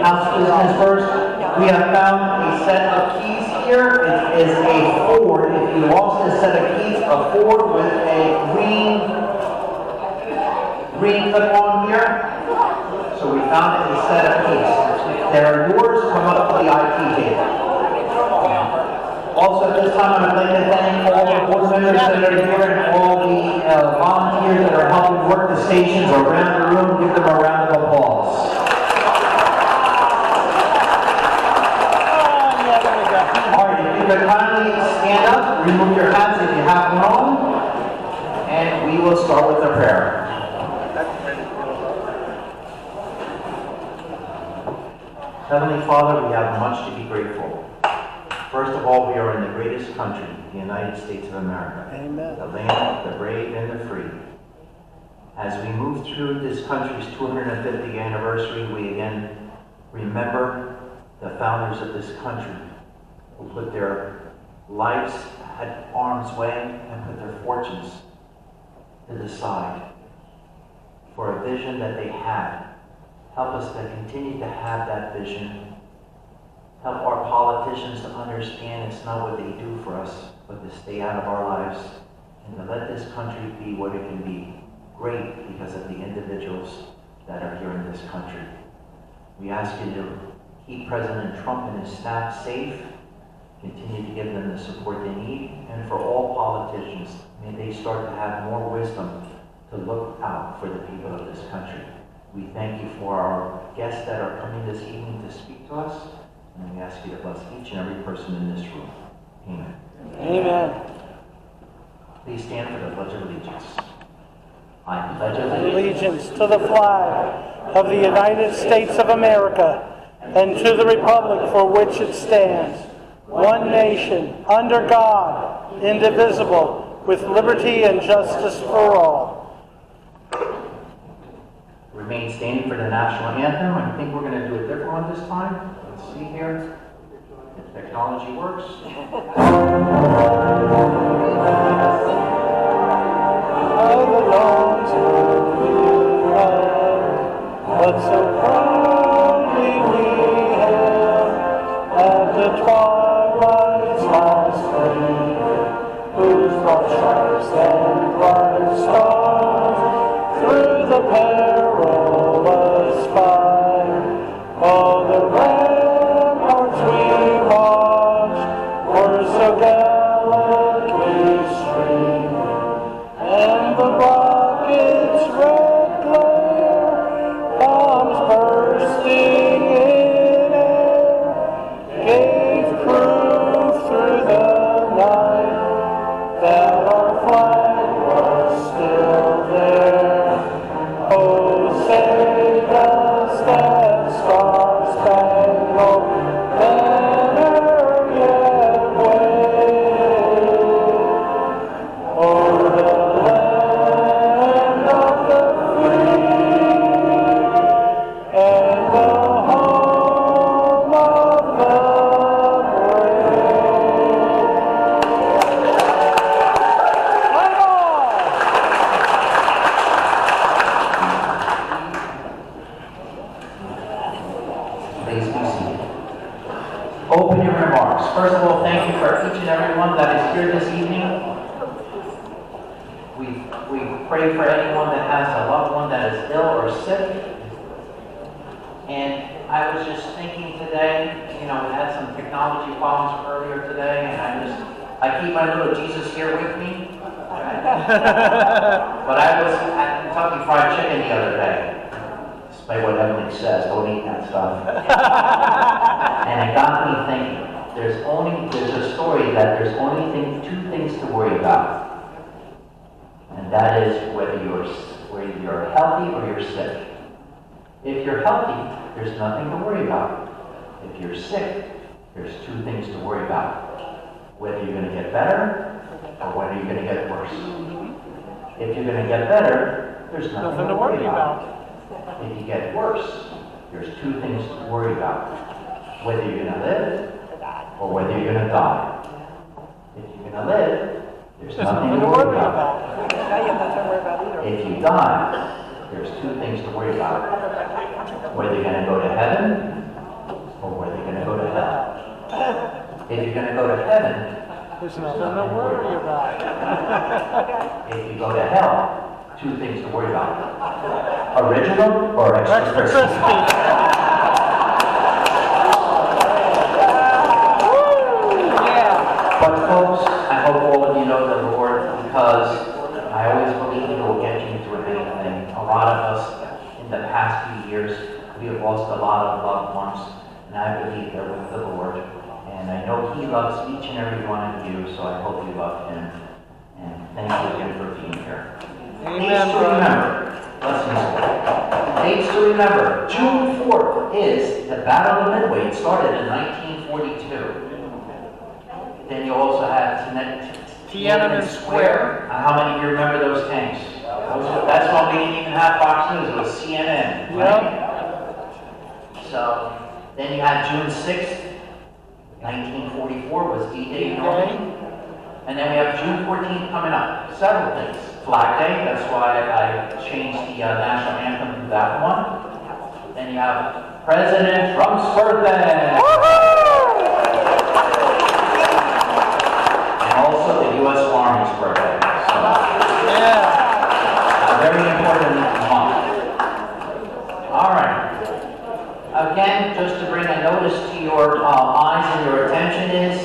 house business first. We have found a set of keys here. It is a Ford. If you lost this set of keys, a Ford with a green clip on here. So we found a set of keys. If they're yours, come up to the IT table. Also, at this time, I'd like to thank all the board members that are here and all the volunteers that are helping work the stations around the room. Give them a round of applause. All right, if you could kindly stand up, remove your hats if you have one on, and we will start with the prayer. Heavenly Father, we have much to be grateful. First of all, we are in the greatest country, the United States of America. Amen. The land of the brave and the free. As we move through this country's 250th anniversary, we again remember the founders of this country who put their lives at arm's way and put their fortunes to the side for a vision that they had. Help us to continue to have that vision. Help our politicians to understand it's not what they do for us, but to stay out of our lives and to let this country be what it can be. Great because of the individuals that are here in this country. We ask you to keep President Trump and his staff safe, continue to give them the support they need, and for all politicians, may they start to have more wisdom to look out for the people of this country. We thank you for our guests that are coming this evening to speak to us. And we ask you to bless each and every person in this room. Amen. Amen. Please stand for the Pledge of Allegiance. I pledge allegiance to the flag of the United States of America and to the republic for which it stands, one nation, under God, indivisible, with liberty and justice for all. Remain standing for the national anthem. I think we're going to do a different one this time. Let's see here if technology works. But so proudly we hailed at the twilight's last gleam, whose broad stripes and bright stars through the perilous fight, all the ramparts we watched were so gallantly streamed, and the rockets' red glare, bombs bursting in air, gave proof through the night that our flag was still there. Oh, say does that star-spangled banner yet wave o'er the land of the free and the home of the brave? Right on! Please be seated. Open your remarks. First of all, thank you for each and every one that is here this evening. We pray for anyone that has a loved one that is ill or sick. And I was just thinking today, we had some technology problems earlier today, and I keep my little Jesus here with me. But I was at Kentucky Fried Chicken the other day. Despite what everyone says, don't eat that stuff. And it got me thinking, there's a story that there's only two things to worry about. And that is whether you're healthy or you're sick. If you're healthy, there's nothing to worry about. If you're sick, there's two things to worry about. Whether you're going to get better or whether you're going to get worse. If you're going to get better, there's nothing to worry about. If you get worse, there's two things to worry about. Whether you're going to live or whether you're going to die. If you're going to live, there's nothing to worry about. If you die, there's two things to worry about. Whether you're going to go to heaven or were they going to go to hell? If you're going to go to heaven, there's nothing to worry about. if you go to hell, two things to worry about. Original or extra crispy? But folks, I hope all of you know the Lord, because I always believe He will get you through anything. A lot of us in the past few years, we have lost a lot of loved ones, and I believe they're with the Lord. And I know He loves each and every one of you, so I hope you love Him. And thank you again for being here. Amen. Dates to remember. Blessings. Dates to remember. June 4th is the Battle of Midway. It started in 1942. Then you also have Tiananmen Square. How many of you remember those tanks? That's why we didn't even have Fox News. It was CNN. Right? Yep. So then you had June 6th, 1944 was D-Day in Normandy. And then we have June 14th coming up. Several things. Flag Day. That's why I changed the national anthem to that one. Then you have President Trump's birthday. Also the U.S. Army's birthday. So, a very important month. All right. Again, just to bring a notice to your eyes and your attention is,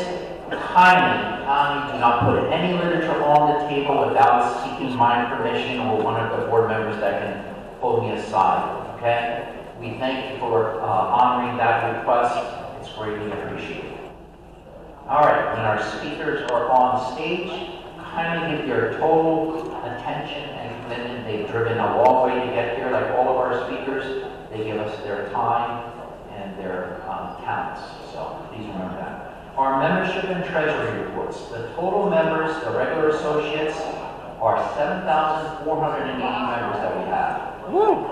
kindly do not put any literature on the table without seeking my permission or one of the board members that can pull me aside. Okay? We thank you for honoring that request. It's greatly appreciated. All right, when our speakers are on stage, kindly give your total attention and commitment. They've driven a long way to get here, like all of our speakers. They give us their time and their talents, so please remember that. Our membership and treasury reports. The total members, the regular associates, are 7,480 members that we have. Woo!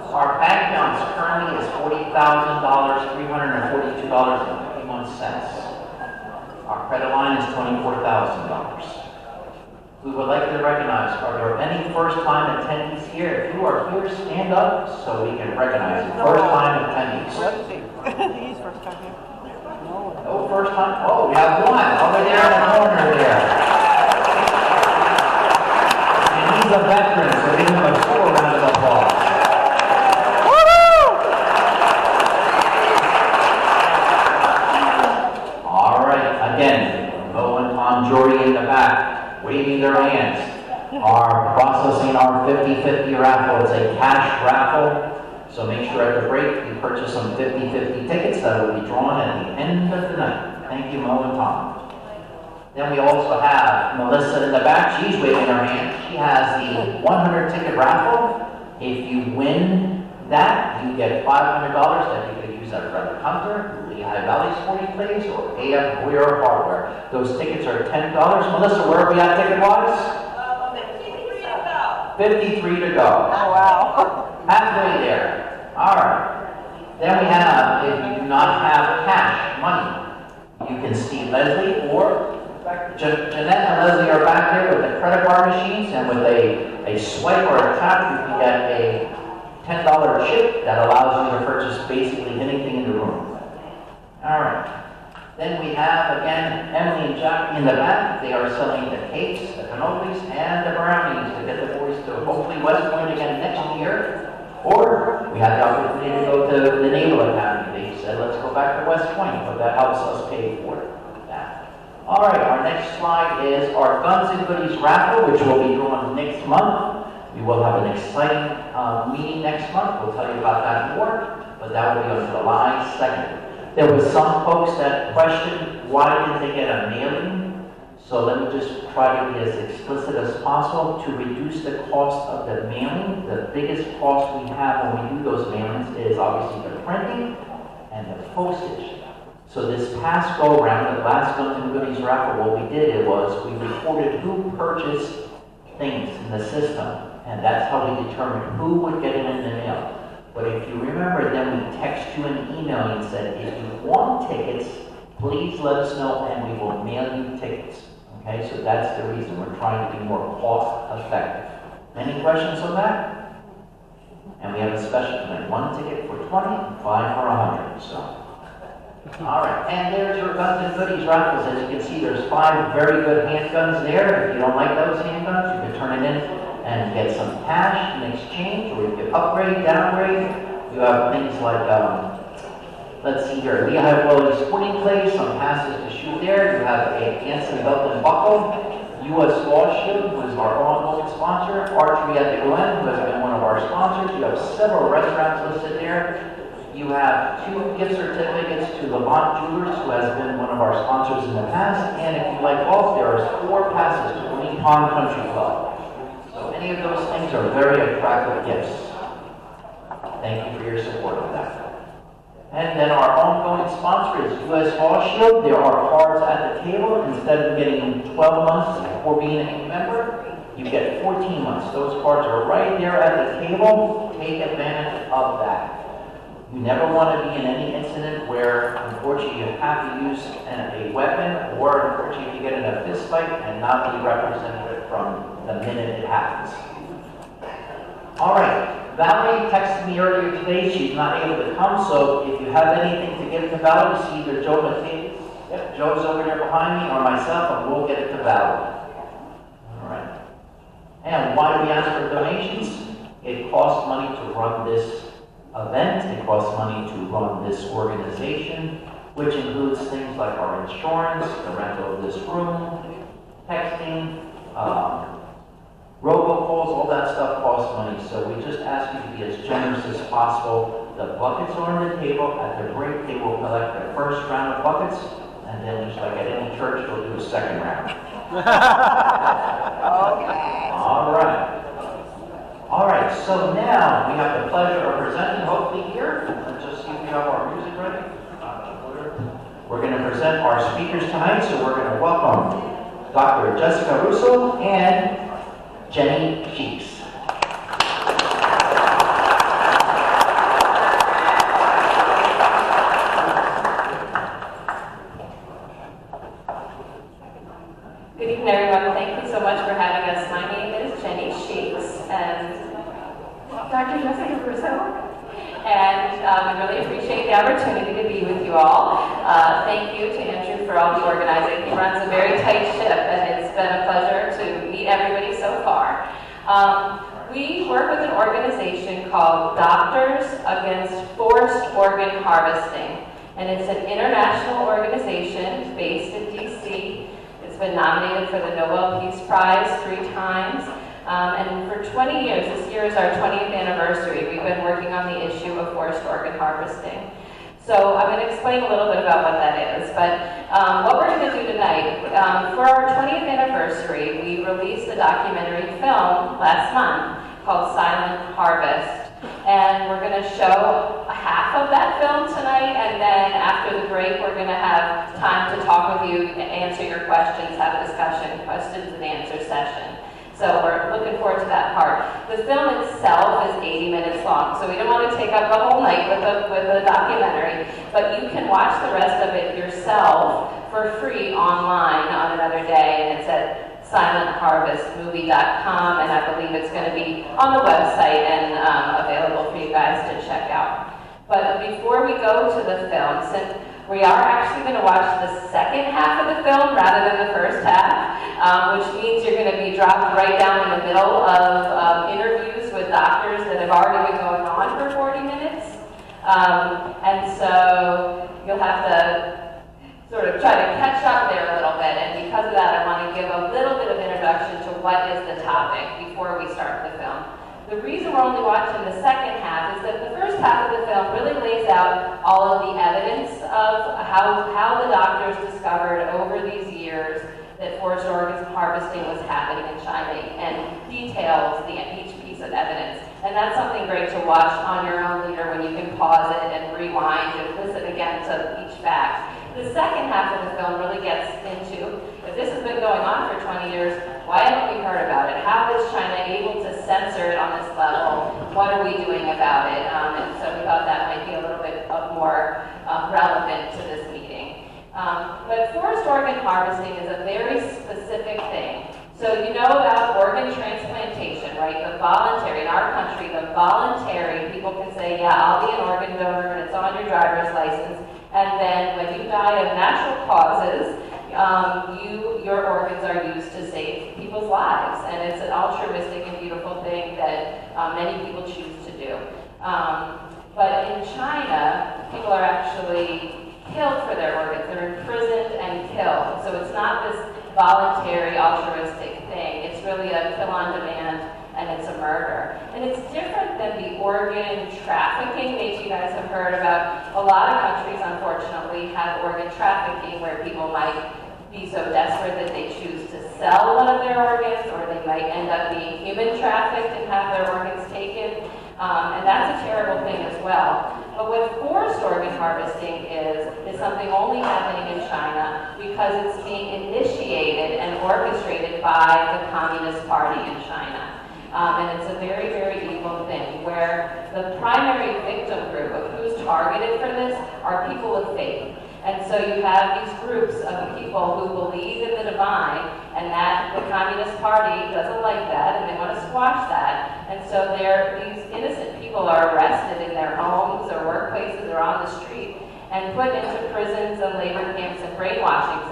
Our bank balance currently is $40,000, $342.51. Our credit line is $24,000. We would like to recognize, are there any first-time attendees here? If you are here, stand up so we can recognize you. First-time attendees. He's first time here. No first-time? Oh, we have one over there in the corner there. And he's a veteran, so give him a full round of applause. Again, Bo and Tom Jory in the back, waving their hands, are processing our 50-50 raffle. It's a cash raffle, so make sure at the break you purchase some 50-50 tickets that will be drawn at the end of the night. Thank you, Mo and Tom. Then we also have Melissa in the back. She's waving her hand. She has the 100-ticket raffle. If you win that, you get $500 that you can use at Fred Hunter, Lehigh Valley Sporting Place, or AF Boyer Hardware. Those tickets are $10. Melissa, where are we at ticket-wise? 53 to go. 53 to go. Oh, wow. Halfway there. All right. Then we have, if you do not have cash, money, you can see Leslie or Jeanette and Leslie are back there with the credit card machines, and with a swipe or a tap, you can get a $10 chip that allows you to purchase basically anything in the room. All right. Then we have, again, Emily and Jack in the back. They are selling the cakes, the cannolis, and the brownies to get the boys to hopefully West Point again next year. Or we had the opportunity to go to the Naval Academy. They said, let's go back to West Point, but that helps us pay for that. All right, our next slide is our Guns and Goodies raffle, which will be drawn next month. We will have an exciting meeting next month. We'll tell you about that more, but that will be on July 2nd. There were some folks that questioned why did they get a mailing? So let me just try to be as explicit as possible to reduce the cost of the mailing. The biggest cost we have when we do those mailings is obviously the printing and the postage. So this past go around, the last Guns and Goodies raffle, what we did was we recorded who purchased things in the system, and that's how we determined who would get it in the mail. But if you remember, then we text you an email and said, if you want tickets, please let us know and we will mail you tickets. Okay, so that's the reason we're trying to be more cost effective. Any questions on that? And we have a special tonight, 1 ticket for 20, 5 for 100. So and there's your guns and goodies raffles. As you can see, there's 5 very good handguns there. If you don't like those handguns, you can turn it in and get some cash in exchange, or you can upgrade, downgrade. You have things like, let's see here, Lehigh Willie Sporting Clay, some passes to shoot there. You have a Hanson Belt and Buckle, U.S. Law Shield, who is our ongoing sponsor, Archery at the Glen, who has been one of our sponsors. You have several restaurants listed there. You have 2 gift certificates to Levant Jewelers, who has been one of our sponsors in the past. And if you like golf, there are 4 passes to Green Pond Country Club. So any of those things are very attractive gifts. Thank you for your support of that. And then our ongoing sponsor is U.S. Law Shield. There are cards at the table. Instead of getting 12 months for being a member, you get 14 months. Those cards are right there at the table. Take advantage of that. You never want to be in any incident where, unfortunately, you have to use a weapon, or unfortunately, you get in a fist fight and not be represented from the minute it happens. All right. Valerie texted me earlier today. She's not able to come, so if you have anything to give to Valerie, see either Joe Matthews, Joe's over there behind me, or myself, and we'll get it to Valerie. All right. And why do we ask for donations? It costs money to run this event. It costs money to run this organization, which includes things like our insurance, the rental of this room, texting, robocalls, all that stuff costs money. So we just ask you to be as generous as possible. The buckets are on the table. At the break, they will collect their first round of buckets, and then just like at any church, they'll do a second round. Okay. All right. All right, so now we have the pleasure of presenting, hopefully here, let's just see if we have our music ready. We're going to present our speakers tonight, so we're going to welcome Dr. Jessica Russo and Jenny Cheeks. Good evening, everyone. Thank you so much for having us. My name is Jenny Cheeks, and Dr. Jessica Russo, and we really appreciate the opportunity to be with you all. Thank you to Andrew for all the organizing. He runs a very tight ship, and it's been a pleasure to meet everybody so far. We work with an organization called Doctors Against Forced Organ Harvesting, and it's an international organization based in D.C. It's been nominated for the Nobel Peace Prize 3 times. And for 20 years, this year is our 20th anniversary, we've been working on the issue of forced organ harvesting. So I'm going to explain a little bit about what that is. But what we're going to do tonight, for our 20th anniversary, we released a documentary film last month called Silent Harvest. And we're going to show half of that film tonight, and then after the break, we're going to have time to talk with you, answer your questions, have a discussion, questions and answer session. So we're looking forward to that part. The film itself is 80 minutes long, so we don't want to take up the whole night with a documentary, but you can watch the rest of it yourself for free online on another day, and it's at silentharvestmovie.com, and I believe it's going to be on the website and available for you guys to check out. But before we go to the film, since we are actually going to watch the second half of the film rather than the first half, which means you're going to be dropped right down in the middle of interviews with doctors that have already been going on for 40 minutes. And so you'll have to sort of try to catch up there a little bit. And because of that, I want to give a little bit of introduction to what is the topic before we start the film. The reason we're only watching the second half is that the first half of the film really lays out all of the evidence of how the doctors discovered over these years that forced organ harvesting was happening in China, and details each piece of evidence. And that's something great to watch on your own leader when you can pause it and rewind and listen again to each fact. The second half of the film really gets into, if this has been going on for 20 years, why haven't we heard about it? How is China able to censor it on this level? What are we doing about it? And so we thought that might be a little bit more relevant to this meeting. But forced organ harvesting is a very specific thing. So you know about organ transplantation, right? The voluntary, in our country, the voluntary, people can say, yeah, I'll be an organ donor, and it's on your driver's license. And then when you die of natural causes, your organs are used to save people's lives. And it's an altruistic and beautiful thing that many people choose to do. But in China, people are actually killed for their organs. They're imprisoned and killed. So it's not this voluntary, altruistic thing. It's really a kill on demand, and it's a murder. And it's different than the organ trafficking. Maybe you guys have heard about. A lot of countries, unfortunately, have organ trafficking where people might be so desperate that they choose to sell one of their organs, or they might end up being human trafficked and have their organs taken. And that's a terrible thing as well. But what forced organ harvesting is something only happening in China because it's being initiated and orchestrated by the Communist Party in China. And it's a very, very evil thing where the primary victim group of who's targeted for this are people of faith. And so you have these groups of people who believe in the divine, and that the Communist Party doesn't like that, and they want to squash that. And so these innocent people are arrested in their homes or workplaces or on the street and put into prisons and labor camps and brainwashing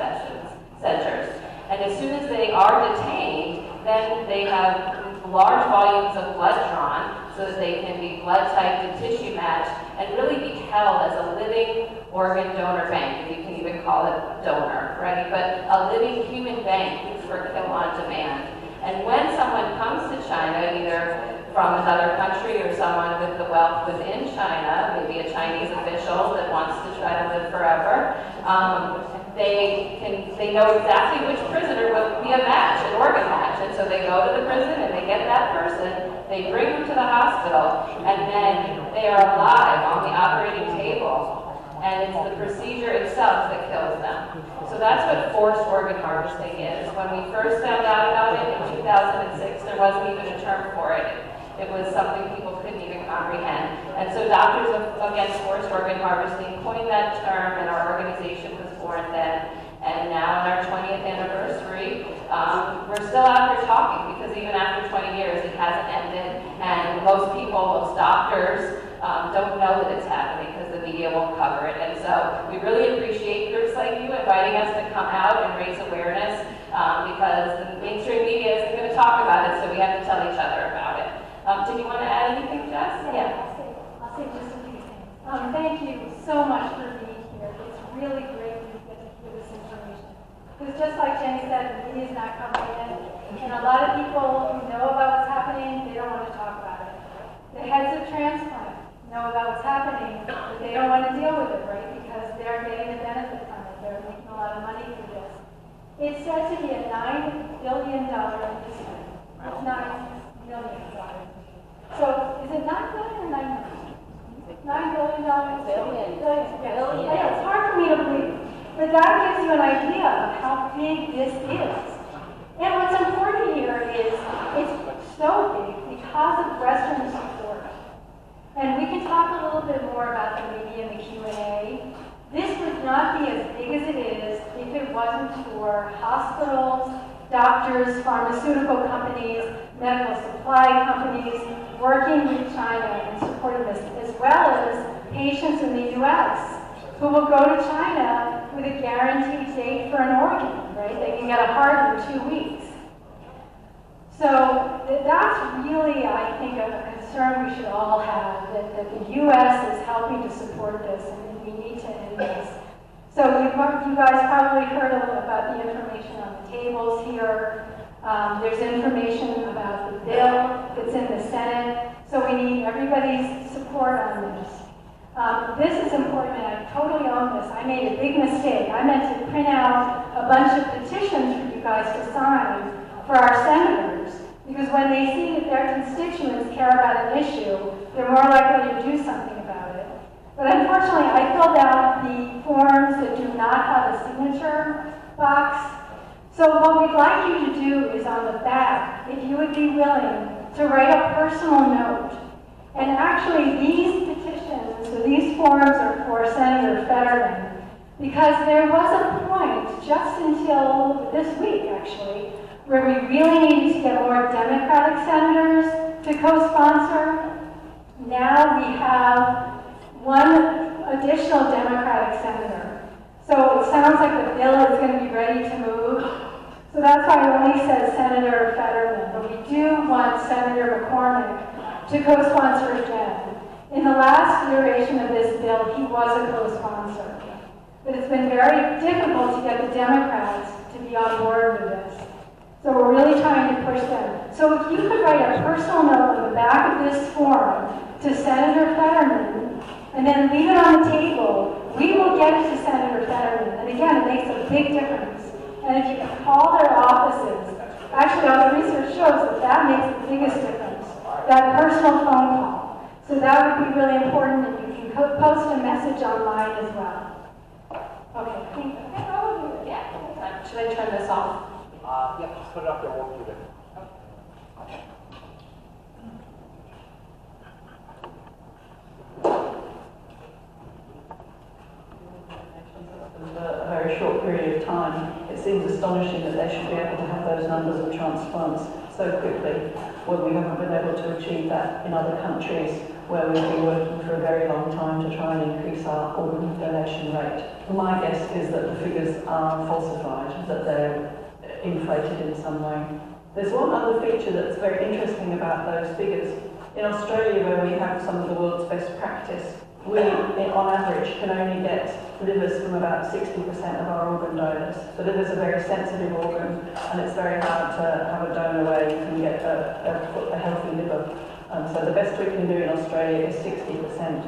centers. And as soon as they are detained, then they have large volumes of blood drawn so that they can be blood typed and tissue matched and really be held as a living organ donor bank, if you can even call it donor, right? But a living human bank for kill on demand. And when someone comes to China, either from another country or someone with the wealth within China, maybe a Chinese official that wants to try to live forever, they know exactly which prisoner will be a match, an organ match. And so they go to the prison and they get that person, they bring them to the hospital, and then they are alive on the operating table. And it's the procedure itself that kills them. So that's what forced organ harvesting is. When we first found out about it in 2006, there wasn't even a term for it. It was something people couldn't even comprehend. And so Doctors Against Forced Organ Harvesting coined that term, and our organization was born then. And now in our 20th anniversary, we're still out here talking, because even after 20 years, it hasn't ended. And most people, most doctors, don't know that it's happening because the media won't cover it. And so we really appreciate groups like you inviting us to come out and raise awareness, because the mainstream media isn't going to talk about it, so we have to tell each other about it. Did you want to add anything, Jess? Yeah. I'll say just a few things. Thank you so much for being here. It's really great to get to hear this information. Because just like Jenny said, the media is not covering it. And a lot of people who know about what's happening, they don't want to talk about it. The heads of transplant know about what's happening, but they don't want to deal with it, right? Because they're getting the benefit from it. They're making a lot of money through this. It's said to be a $9 billion industry. It's $9 million. So is it $9 billion or $9 million? $9 billion? Billion. Billion. I know, it's hard for me to believe. But that gives you an idea of how big this is. And what's important here is it's so big because of Western support. And we can talk a little bit more about the media and the Q&A. This would not be as big as it is if it wasn't for hospitals, doctors, pharmaceutical companies, medical supply companies working with China and supporting this, as well as patients in the U.S. who will go to China with a guaranteed date for an organ, right? They can get a heart in 2 weeks. So that's really, I think, a concern we should all have, that the U.S. is helping to support this, and we need to end this. So you guys probably heard a little about the information on the tables here. There's information about the bill that's in the Senate. So we need everybody's support on this. This is important, and I totally own this. I made a big mistake. I meant to print out a bunch of petitions for you guys to sign for our senators, because when they see that their constituents care about an issue, they're more likely to do something about it. But unfortunately, I filled out the forms that do not have a signature box. So what we'd like you to do is on the back, if you would be willing to write a personal note. And actually, these petitions, so these forms are for Senator Fetterman, because there was a point, just until this week actually, where we really needed to get more Democratic senators to co-sponsor. Now we have one additional Democratic senator. So it sounds like the bill is going to be ready to move. So that's why it only says Senator Fetterman, but we do want Senator McCormick to co-sponsor again. In the last iteration of this bill, he was a co-sponsor. But it's been very difficult to get the Democrats to be on board with this. So we're really trying to push them. So if you could write a personal note on the back of this form to Senator Fetterman, and then leave it on the table, we will get it to Senator Fetterman. And again, it makes a big difference. And if you can call their offices, actually all the research shows that that makes the biggest difference, that personal phone call. So that would be really important, and you can post a message online as well. Okay, thank you. Yeah. Should I turn this off? Yep, just put it up there, we'll mute it. In a very short period of time, it seems astonishing that they should be able to have those numbers of transplants so quickly when we haven't been able to achieve that in other countries where we've been working for a very long time to try and increase our organ donation rate. My guess is that the figures are falsified, that they're inflated in some way. There's one other feature that's very interesting about those figures. In Australia, where we have some of the world's best practice, we, on average, can only get livers from about 60% of our organ donors. The liver's a very sensitive organ, and it's very hard to have a donor where you can get a healthy liver. So the best we can do in Australia is 60%.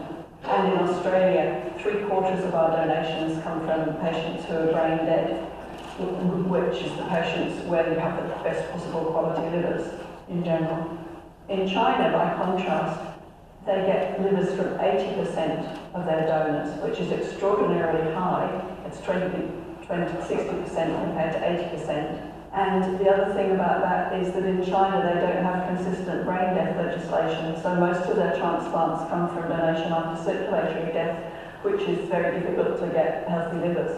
And in Australia, 3/4 of our donations come from patients who are brain dead, which is the patients where you have the best possible quality livers in general. In China, by contrast, they get livers from 80% of their donors, which is extraordinarily high. It's 60% compared to 80%. And the other thing about that is that in China they don't have consistent brain death legislation, so most of their transplants come from donation after circulatory death, which is very difficult to get healthy livers.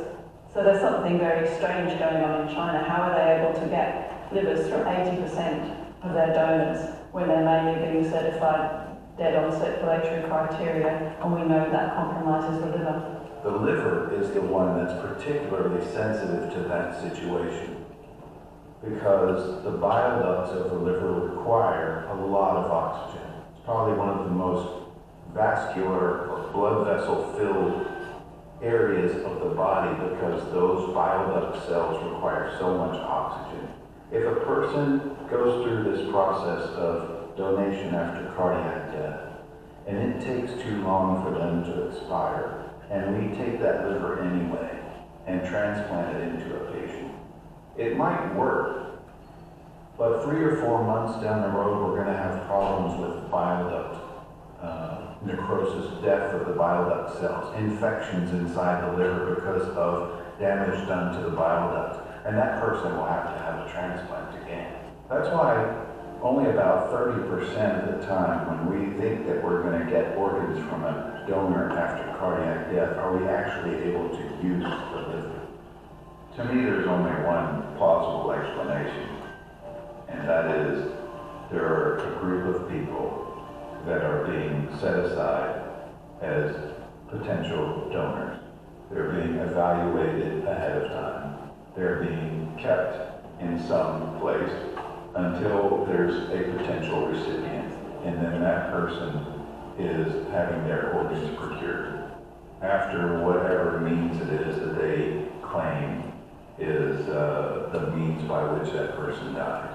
So there's something very strange going on in China. How are they able to get livers from 80% of their donors when they're mainly being certified dead on circulatory criteria, and we know that compromises the liver? The liver is the one that's particularly sensitive to that situation because the bile ducts of the liver require a lot of oxygen. It's probably one of the most vascular or blood vessel filled areas of the body because those bile duct cells require so much oxygen. If a person goes through this process of donation after cardiac death, and it takes too long for them to expire, and we take that liver anyway and transplant it into a patient, it might work, but 3 or 4 months down the road, we're going to have problems with bile duct necrosis, death of the bile duct cells, infections inside the liver because of damage done to the bile duct, and that person will have to have a transplant again. That's why only about 30% of the time when we think that we're going to get organs from a donor after cardiac death are we actually able to use the liver. To me, there's only one plausible explanation, and that is there are a group of people that are being set aside as potential donors. They're being evaluated ahead of time. They're being kept in some place until there's a potential recipient, and then that person is having their organs procured. After whatever means it is that they claim is the means by which that person died.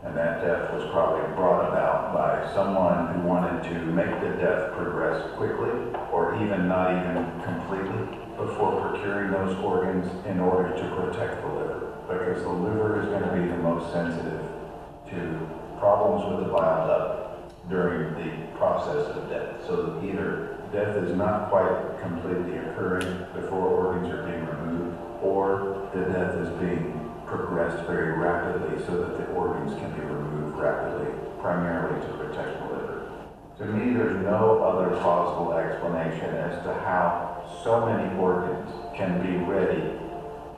And that death was probably brought about by someone who wanted to make the death progress quickly, or even not even completely, before procuring those organs in order to protect the liver. Because the liver is going to be the most sensitive to problems with the bile duct during the process of death. So either death is not quite completely occurring before organs are being removed, or the death is being progressed very rapidly so that the organs can be removed rapidly, primarily to protect the liver. To me, there's no other plausible explanation as to how so many organs can be ready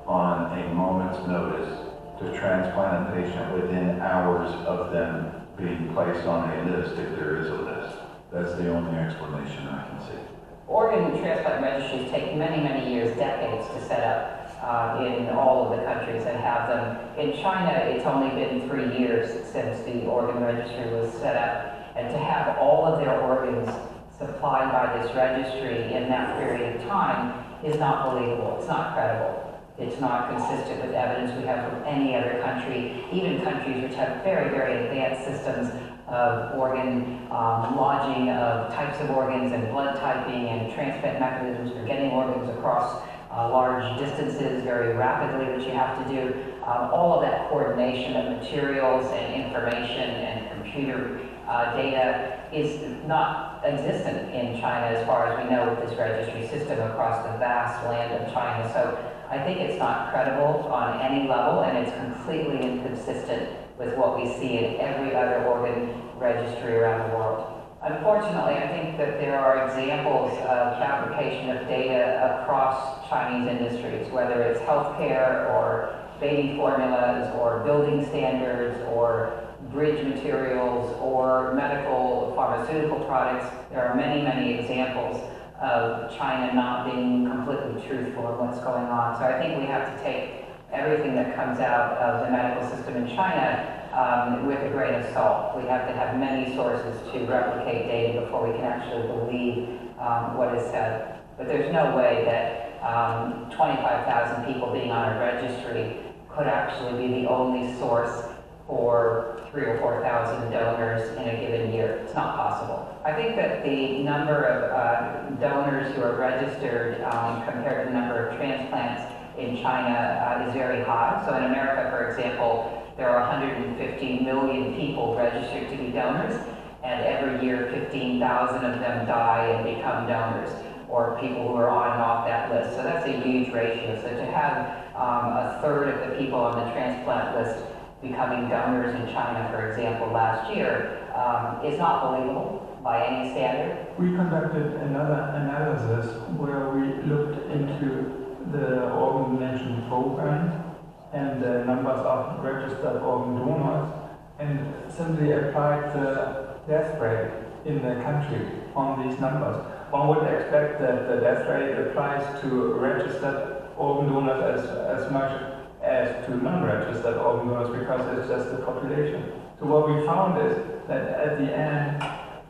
on a moment's notice to transplant a patient within hours of them being placed on a list, if there is a list. That's the only explanation I can see. Organ transplant registries take many, many years, decades to set up in all of the countries that have them. In China, it's only been 3 years since the organ registry was set up. And to have all of their organs supplied by this registry in that period of time is not believable. It's not credible. It's not consistent with evidence we have from any other country, even countries which have very, very advanced systems of organ lodging of types of organs and blood typing and transplant mechanisms for getting organs across large distances very rapidly, which you have to do. All of that coordination of materials and information and computer data is not existent in China as far as we know with this registry system across the vast land of China. So I think it's not credible on any level, and it's completely inconsistent with what we see in every other organ registry around the world. Unfortunately, I think that there are examples of fabrication of data across Chinese industries, whether it's healthcare or baby formulas or building standards or bridge materials or medical pharmaceutical products. There are many, many examples of China not being completely truthful in what's going on. So I think we have to take everything that comes out of the medical system in China with a grain of salt. We have to have many sources to replicate data before we can actually believe what is said. But there's no way that 25,000 people being on a registry could actually be the only source for 3,000 or 4,000 donors in a given year. It's not possible. I think that the number of donors who are registered compared to the number of transplants in China is very high. So in America, for example, there are 150 million people registered to be donors, and every year 15,000 of them die and become donors, or people who are on and off that list. So that's a huge ratio. So to have a third of the people on the transplant list becoming donors in China, for example, last year, is not believable by any standard. We conducted another analysis where we looked into the organ donation program and the numbers of registered organ donors, and simply applied the death rate in the country on these numbers. One would expect that the death rate applies to registered organ donors as much as to non-registered organ donors, because it's just the population. So what we found is that at the end,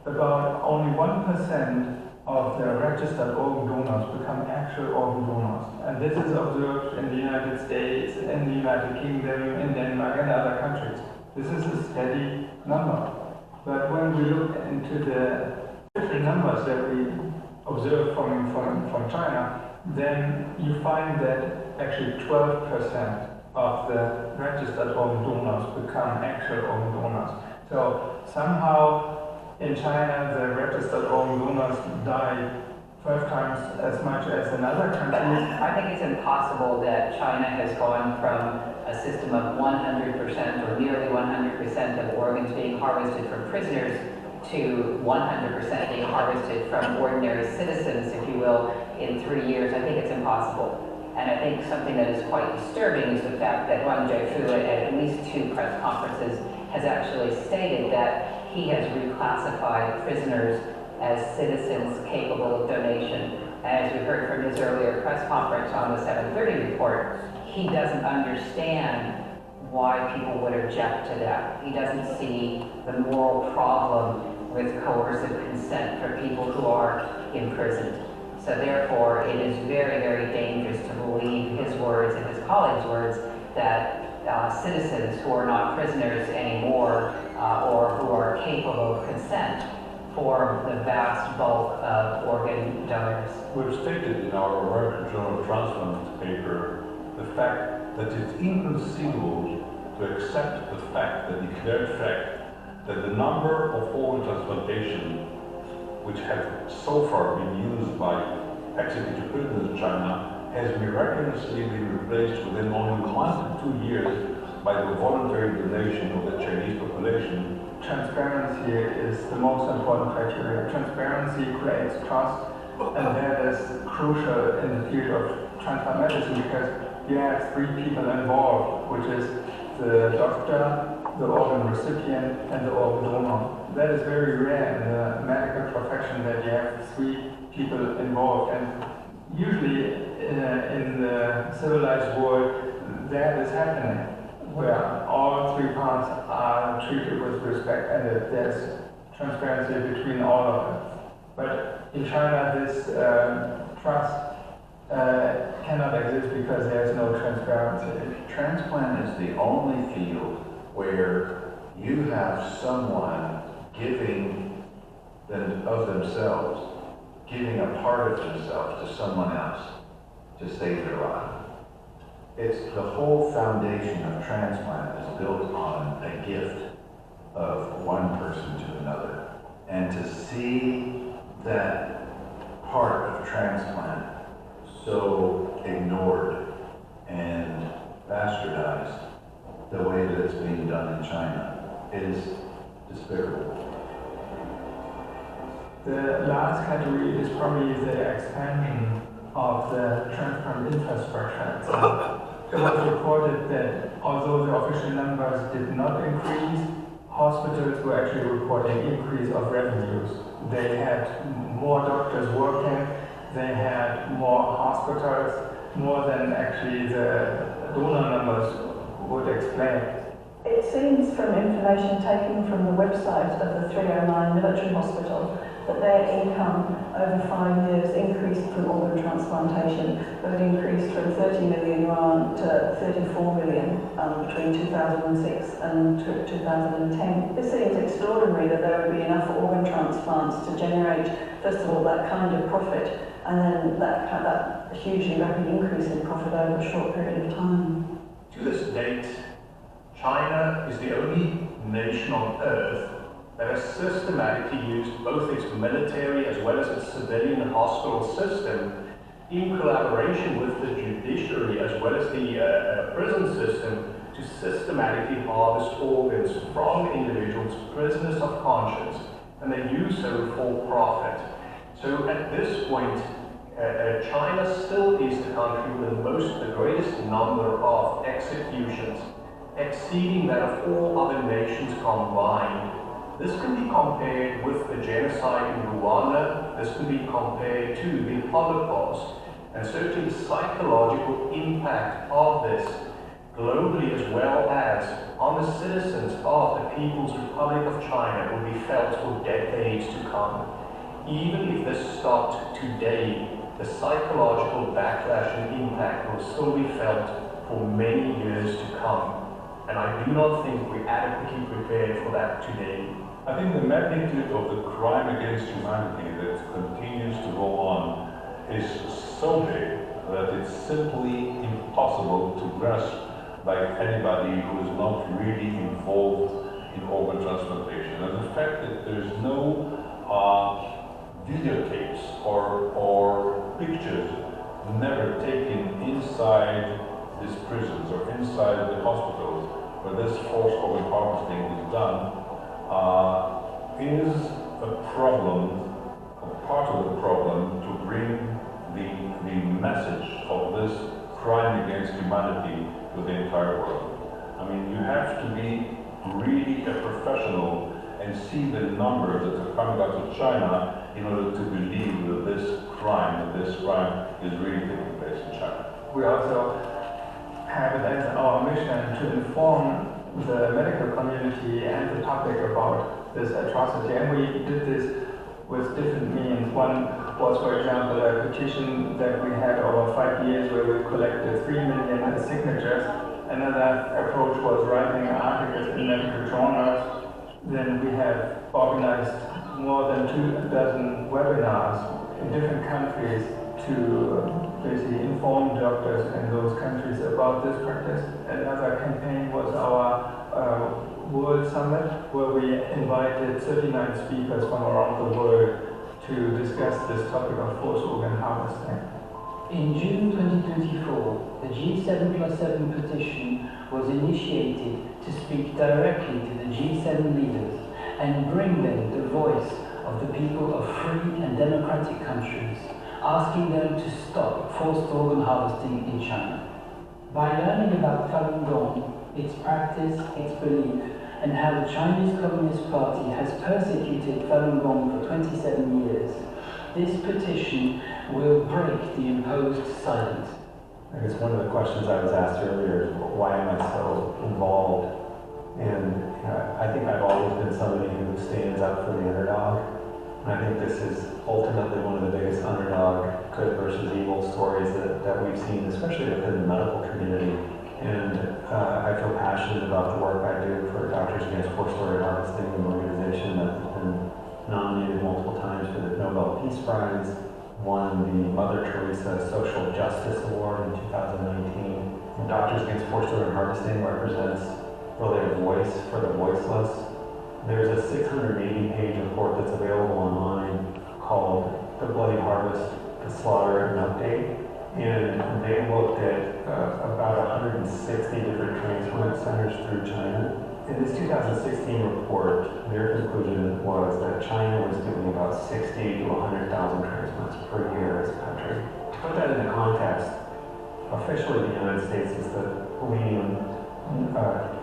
about only 1% of the registered organ donors become actual organ donors. And this is observed in the United States, in the United Kingdom, in Denmark, and other countries. This is a steady number. But when we look into the different numbers that we observe from China, then you find that actually 12% of the registered organ donors become actual organ donors. So somehow in China, the registered organ donors die 12 times as much as in other countries. I think it's impossible that China has gone from a system of 100% or nearly 100% of organs being harvested from prisoners to 100% being harvested from ordinary citizens, if you will, in 3 years. I think it's impossible. And I think something that is quite disturbing is the fact that Wang Jiafu at least 2 press conferences has actually stated that he has reclassified prisoners as citizens capable of donation. And as we heard from his earlier press conference on the 7:30 report, he doesn't understand why people would object to that. He doesn't see the moral problem with coercive consent for people who are imprisoned. So therefore, it is very, very dangerous to believe his words and his colleagues' words that citizens who are not prisoners anymore or who are capable of consent form the vast bulk of organ donors. We've stated in our American Journal of Transplant paper the fact that it's inconceivable to accept the fact, the declared fact, that the number of organ transplantation which have so far been used by executed prisoners in China has miraculously been replaced within only 1 to 2 years by the voluntary donation of the Chinese population. Transparency is the most important criteria. Transparency creates trust, and that is crucial in the field of transplant medicine because you have three people involved, which is the doctor, the organ recipient, and the organ donor. That is very rare in the medical profession that you have three people involved, and usually in the civilized world that is happening, where all three parts are treated with respect and that there's transparency between all of them. But in China, this trust cannot exist because there's no transparency. Transplant is the only field where you have someone giving of themselves, giving a part of themselves to someone else to save their life. It's the whole foundation of transplant is built on a gift of one person to another. And to see that part of transplant so ignored and bastardized the way that it's being done in China is despicable. The last category is probably the expansion of the transplant infrastructure. It was reported that although the official numbers did not increase, hospitals were actually reporting increase of revenues. They had more doctors working, they had more hospitals, more than actually the donor numbers would explain. It seems from information taken from the website of the 309 military hospital that their income over 5 years increased through organ transplantation, but it increased from 30 million yuan to 34 million between 2006 and 2010. It seems extraordinary that there would be enough organ transplants to generate, first of all, that kind of profit, and then that hugely rapid increase in profit over a short period of time. To this date, China is the only nation on earth that has systematically used both its military as well as its civilian hospital system in collaboration with the judiciary as well as the prison system to systematically harvest organs from individuals, prisoners of conscience, and they use so for profit. So at this point, China still is the country with the greatest number of executions, exceeding that of all other nations combined. This can be compared with the genocide in Rwanda. This can be compared to the Holocaust. And certainly the psychological impact of this globally as well as on the citizens of the People's Republic of China will be felt for decades to come. Even if this stopped today, the psychological backlash and impact will still be felt for many years to come. And I do not think we're adequately prepared for that today. I think the magnitude of the crime against humanity that continues to go on is so big that it's simply impossible to grasp by anybody who is not really involved in organ transplantation. And the fact that there's no videotapes or pictures never taken inside these prisons or inside the hospitals where this forced organ harvesting is done is a problem, a part of the problem to bring the message of this crime against humanity to the entire world. I mean, you have to be really a professional and see the numbers that are coming out of China in order to believe that this crime is really taking place in China. We also have it as our mission to inform the medical community and the public about this atrocity, and we did this with different means. One was, for example, a petition that we had over 5 years where we collected 3 million signatures. Another approach was writing articles in medical journals. Then we have organized more than 24 webinars in different countries to basically inform doctors in those countries about this practice. Another campaign was our World Summit, where we invited 39 speakers from around the world to discuss this topic of forced organ harvesting. In June 2024, the G7+7 petition was initiated to speak directly to the G7 leaders and bring them the voice of the people of free and democratic countries asking them to stop forced organ harvesting in China. By learning about Falun Gong, its practice, its belief, and how the Chinese Communist Party has persecuted Falun Gong for 27 years, this petition will break the imposed silence. I guess one of the questions I was asked earlier is, why am I so involved? And I think I've always been somebody who stands up for the underdog. And I think this is ultimately one of the biggest underdog good versus evil stories that we've seen, especially within the medical community. And I feel passionate about the work I do for Doctors Against Forced Organ Harvesting, an organization that's been nominated multiple times for the Nobel Peace Prize, won the Mother Teresa Social Justice Award in 2019. And Doctors Against Forced Organ Harvesting represents really a voice for the voiceless. There's a 680-page report that's available online called The Bloody Harvest, the Slaughter and Update. And they looked at about 160 different transplant centers through China. In this 2016 report, their conclusion was that China was doing about 60 to 100,000 transplants per year as a country. To put that into context, officially the United States is the leading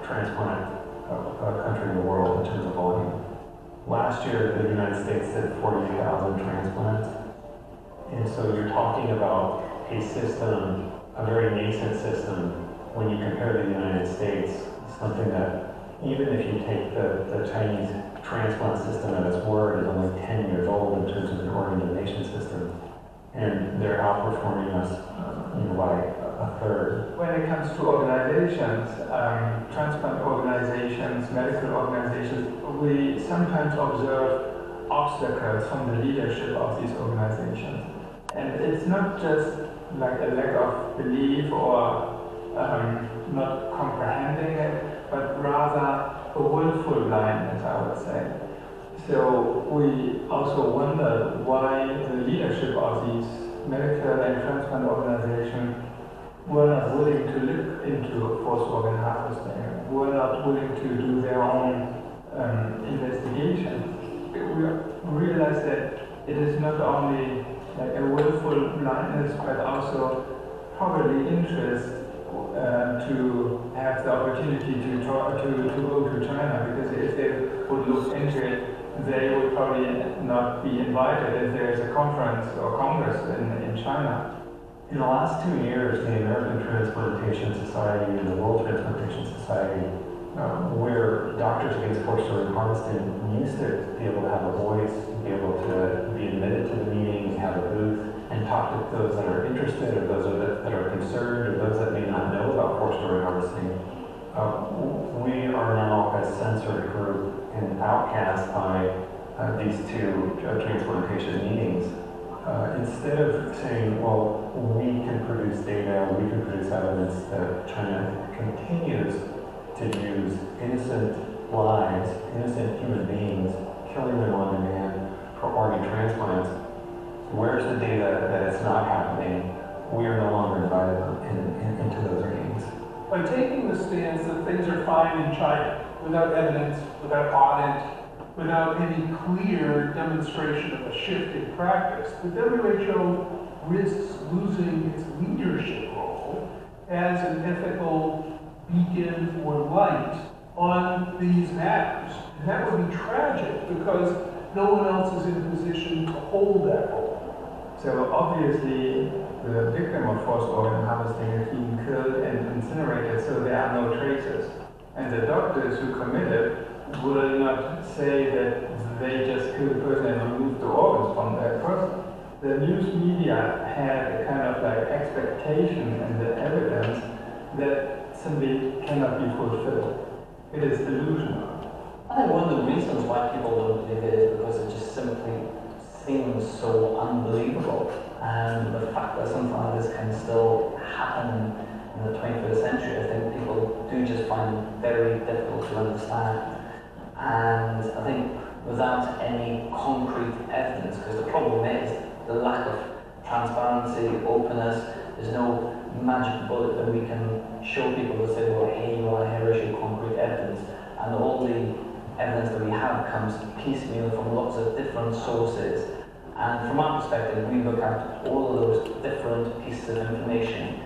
transplant country in the world in terms of volume. Last year, the United States did 48,000 transplants. And so you're talking about a system, a very nascent system, when you compare to the United States, something that even if you take the Chinese transplant system at its word, is only 10 years old in terms of an organ donation system. And they're outperforming us by a third. When it comes to organizations, transplant organizations, medical organizations, we sometimes observe obstacles from the leadership of these organizations. And it's not just like a lack of belief or not comprehending it, but rather a willful blindness, I would say. So we also wonder why the leadership of these medical and transplant organizations were not willing to look into forced organ harvesting, were not willing to do their own investigations. We realize that it is not only like a willful blindness, but also probably interest to have the opportunity to go to China, because if they would look into it, they would probably not be invited if there is a conference or congress in China. In the last 2 years, the American Transplantation Society and the World Transplantation Society, where Doctors Against Forced Organ Harvesting used to be able to have a voice, be able to be admitted to the meetings, have a booth, and talk to those that are interested, or those that are concerned, or those that may not know about forced organ harvesting. We are now a censored group and outcast by these two transplantation meetings. Instead of saying, well, we can produce data, we can produce evidence that China continues to use innocent lives, innocent human beings, killing them on demand for organ transplants, where's the data that it's not happening? We are no longer invited into those meetings. By taking the stance that things are fine in China, without evidence, without audit, without any clear demonstration of a shift in practice, the WHO risks losing its leadership role as an ethical beacon or light on these matters. And that would be tragic, because no one else is in a position to hold that role. So obviously, the victim of forced organ harvesting is being killed and incinerated, so there are no traces. And the doctors who committed will not say that they just killed the person and removed the organs from that person. The news media had a kind of like expectation and the evidence that simply cannot be fulfilled. It is delusional. I think one of the reasons why people don't believe it is because it just simply seems so unbelievable. And the fact that something like this can still happen in the 21st century, I think people do just find it very difficult to understand. And I think without any concrete evidence, because the problem is the lack of transparency, openness, there's no magic bullet that we can show people to say, well, hey, here is your concrete evidence. And all the evidence that we have comes piecemeal from lots of different sources. And from our perspective, we look at all of those different pieces of information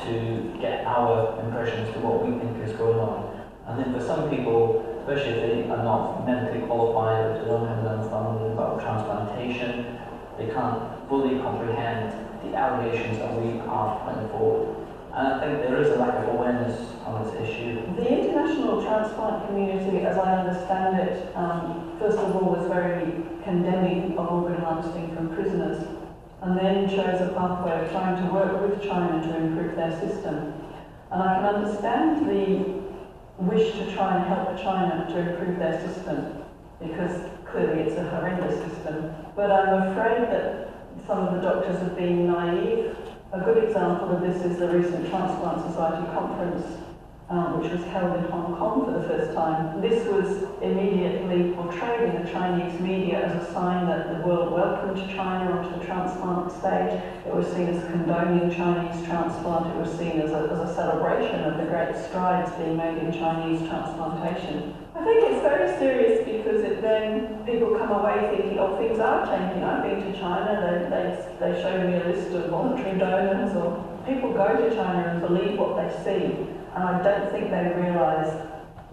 to get our impressions to what we think is going on. And then for some people, especially if they are not medically qualified, if they don't have an understanding about transplantation, they can't fully comprehend the allegations that we are putting forward. And I think there is a lack of awareness on this issue. The international transplant community, as I understand it, first of all was very condemning of organ harvesting from prisoners, and then chose a pathway of trying to work with China to improve their system. And I can understand the wish to try and help China to improve their system, because clearly it's a horrendous system. But I'm afraid that some of the doctors have been naive. A good example of this is the recent Transplant Society conference, which was held in Hong Kong for the first time. This was immediately portrayed in the Chinese media as a sign that the world welcomed China onto the transplant stage. It was seen as condoning Chinese transplant. It was seen as a celebration of the great strides being made in Chinese transplantation. I think it's very serious because then people come away thinking, oh, things are changing. I've been to China, they showed me a list of voluntary donors, or people go to China and believe what they see. And I don't think they realise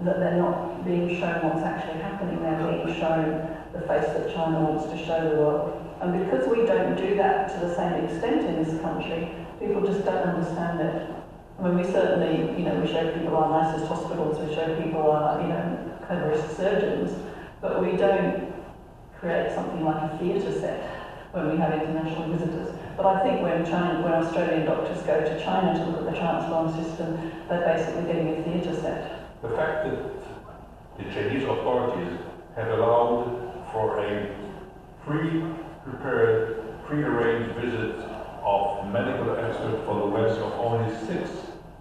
that they're not being shown what's actually happening. They're being shown the face that China wants to show the world. And because we don't do that to the same extent in this country, people just don't understand it. I mean, we certainly, we show people our nicest hospitals, we show people our, cleverest surgeons, but we don't create something like a theatre set when we have international visitors. But I think when Australian doctors go to China to look at the transplant system, they're basically getting a theatre set. The fact that the Chinese authorities have allowed for a pre-prepared, pre-arranged visit of medical experts for the West of only 6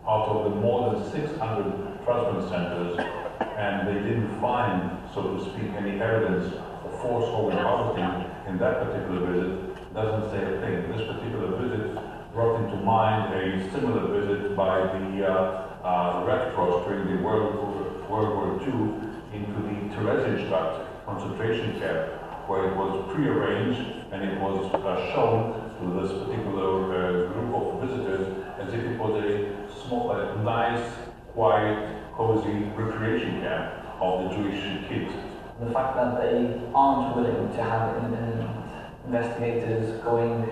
out of the more than 600 transplant centers, and they didn't find, so to speak, any evidence of forced organ harvesting in that particular visit, doesn't say a thing. This particular visit brought into mind a similar visit by the Red Cross during the World War II into the Theresienstadt concentration camp, where it was prearranged and it was shown to this particular group of visitors as if it was a small, nice, quiet, cozy recreation camp of the Jewish kids. The fact that they aren't willing to have independent investigators going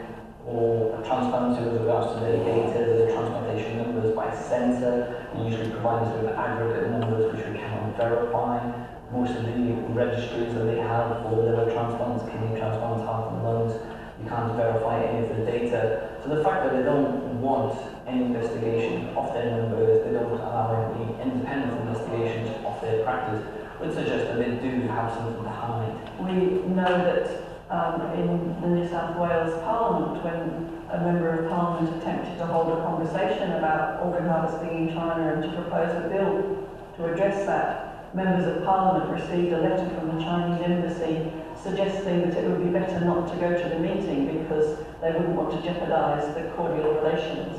or transparency with regards to their data, the transplantation numbers by centre, and usually provide us with aggregate numbers which we cannot verify. Most of the registries that they have for liver transplants, kidney transplants, heart and lungs, you can't verify any of the data. So the fact that they don't want any investigation of their numbers, they don't allow any independent investigations of their practice, would suggest that they do have something to hide. We know that in the New South Wales Parliament, when a member of Parliament attempted to hold a conversation about organ harvesting in China and to propose a bill to address that, members of Parliament received a letter from the Chinese embassy suggesting that it would be better not to go to the meeting because they wouldn't want to jeopardise the cordial relations.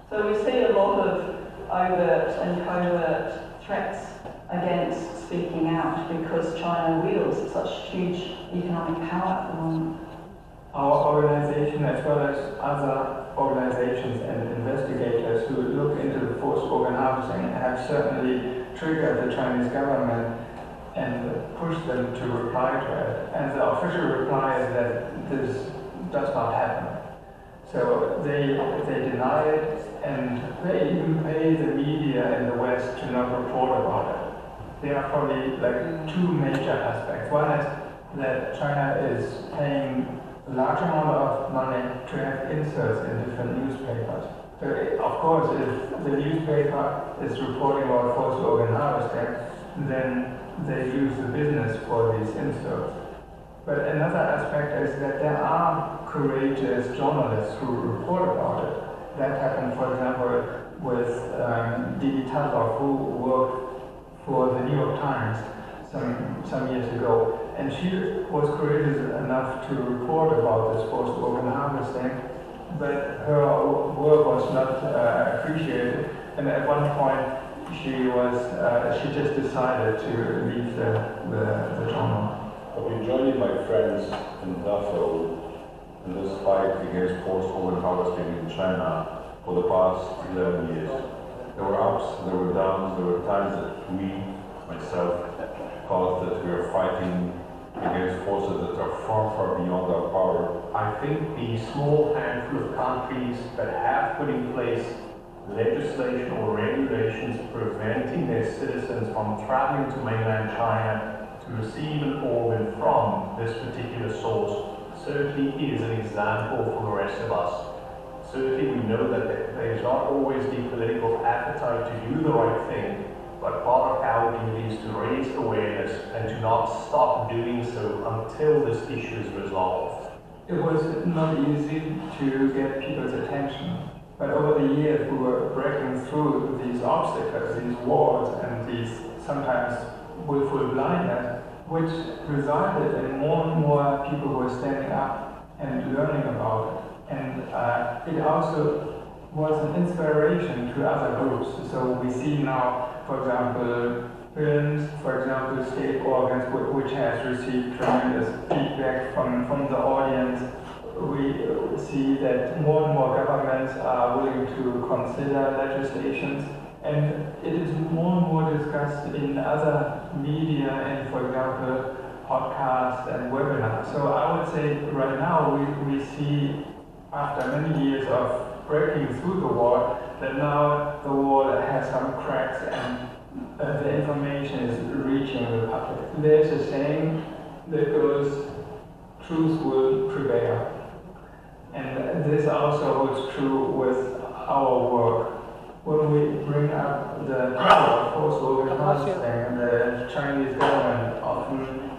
So we see a lot of overt and covert threats against speaking out because China wields such huge economic power at the moment. Our organization, as well as other organizations and investigators who look into the forced organ harvesting, have certainly triggered the Chinese government and pushed them to reply to it. And the official reply is that this does not happen. So they deny it, and they even pay the media in the West to not report about it. There are probably like 2 major aspects. One is that China is paying a large amount of money to have inserts in different newspapers. So of course, if the newspaper is reporting about forced organ harvesting, then they lose the business for these inserts. But another aspect is that there are courageous journalists who report about it. That happened, for example, with Didi Tazov, who worked for the New York Times some years ago. And she was courageous enough to report about this forced organ harvesting, but her work was not appreciated. And at one point, she just decided to leave the journal. I've been joining my friends in Dachau in this fight against forced organ harvesting in China for the past 11 years. There were ups, there were downs, there were times that myself, thought that we are fighting against forces that are far, far beyond our power. I think the small handful of countries that have put in place legislation or regulations preventing their citizens from traveling to mainland China to receive an organ from this particular source certainly is an example for the rest of us. Certainly we know that there is not always the political appetite to do the right thing, but part of our duty is to raise awareness and to not stop doing so until this issue is resolved. It was not easy to get people's attention, but over the years we were breaking through these obstacles, these walls, and these sometimes willful blindness, which resulted in more and more people who were standing up and learning about it. And it also was an inspiration to other groups. So we see now, for example, films, for example, state organs, which has received tremendous feedback from the audience. We see that more and more governments are willing to consider legislations, and it is more and more discussed in other media and, for example, podcasts and webinars. So I would say right now we see, after many years of breaking through the wall, that now the wall has some cracks and the information is reaching the public. There's a saying that goes, truth will prevail. And this also holds true with our work. When we bring up the power of forced organ harvesting, the Chinese government often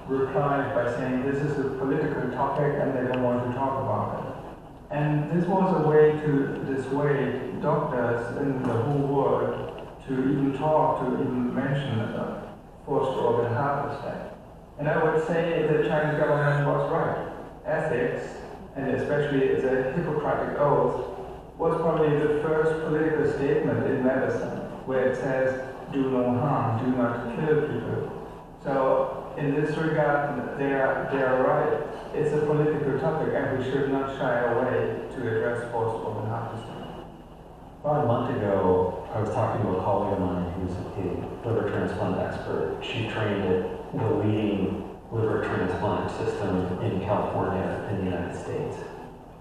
replies by saying this is a political topic and they don't want to talk about it. And this was a way to dissuade doctors in the whole world to even talk, to even mention forced organ harvesting. And I would say the Chinese government was right. Ethics, and especially the Hippocratic Oath, was probably the first political statement in medicine where it says, do no harm, do not kill people. So in this regard, they are right. It's a political topic and we should not shy away to address forced organ harvesting. About a month ago, I was talking to a colleague of mine who's a liver transplant expert. She trained at the leading liver transplant system in California in the United States.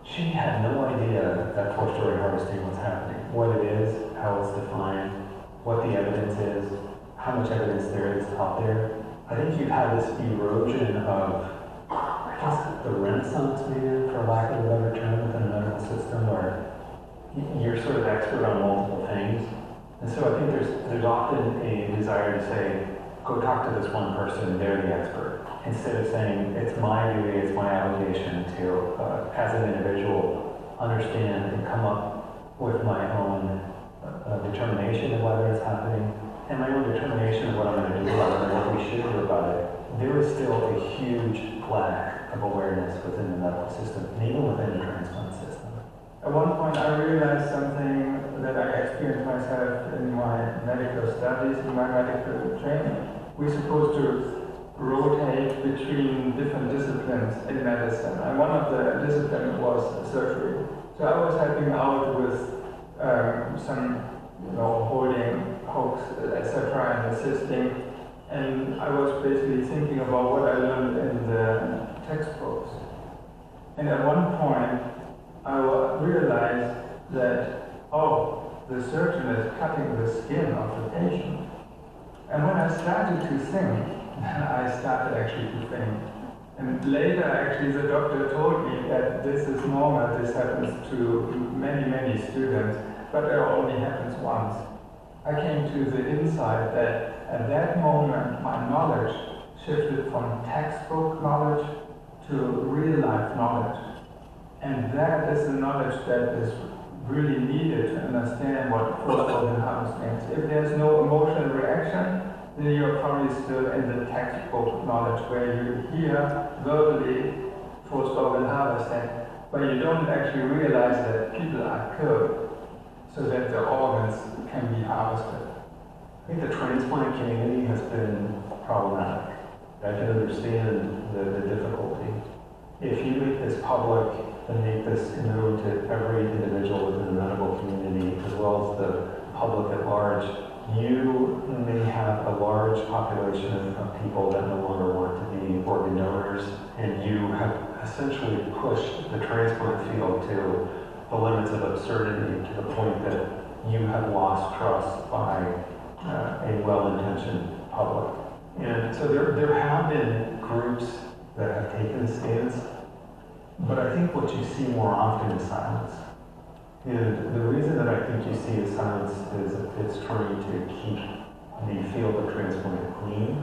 She had no idea that forced organ harvesting was happening, what it is, how it's defined, what the evidence is, how much evidence there is out there. I think you've had this erosion of, I guess, the Renaissance, maybe, for lack of a better term, within the medical system, where you're sort of expert on multiple things. And so I think there's often a desire to say, go talk to this one person, they're the expert. Instead of saying, it's my duty, it's my obligation to, as an individual, understand and come up with my own determination of whether it's happening, and my own determination of what I'm going to do about it, and what we should do about it. There is still a huge lack of awareness within the medical system, and even within the transplant system. At one point I realized something that I experienced myself in my medical studies, in my medical training. We're supposed to rotate between different disciplines in medicine, and one of the disciplines was surgery. So I was helping out with some, holding hooks, etc., and assisting. And I was basically thinking about what I learned in the textbooks. And at one point, I realized that, the surgeon is cutting the skin of the patient. And when I started to think, I started actually to faint. And later, actually, the doctor told me that this is normal, this happens to many, many students, but it only happens once. I came to the insight that at that moment, my knowledge shifted from textbook knowledge to real-life knowledge. And that is the knowledge that is really needed to understand what forced organ harvesting is. If there's no emotional reaction, then you're probably still in the textbook knowledge where you hear verbally forced organ harvesting, but you don't actually realize that people are killed so that the organs can be harvested. I think the transplant community has been problematic. I can understand the difficulty. if you make this public and make this known to every individual within the medical community, as well as the public at large, you may have a large population of people that no longer want to be organ donors, and you have essentially pushed the transplant field to the limits of absurdity, to the point that you have lost trust by a well-intentioned public. And so there have been groups that have taken a stance, but I think what you see more often is silence. And the reason that I think you see a silence is it's trying to keep the field of transplant clean.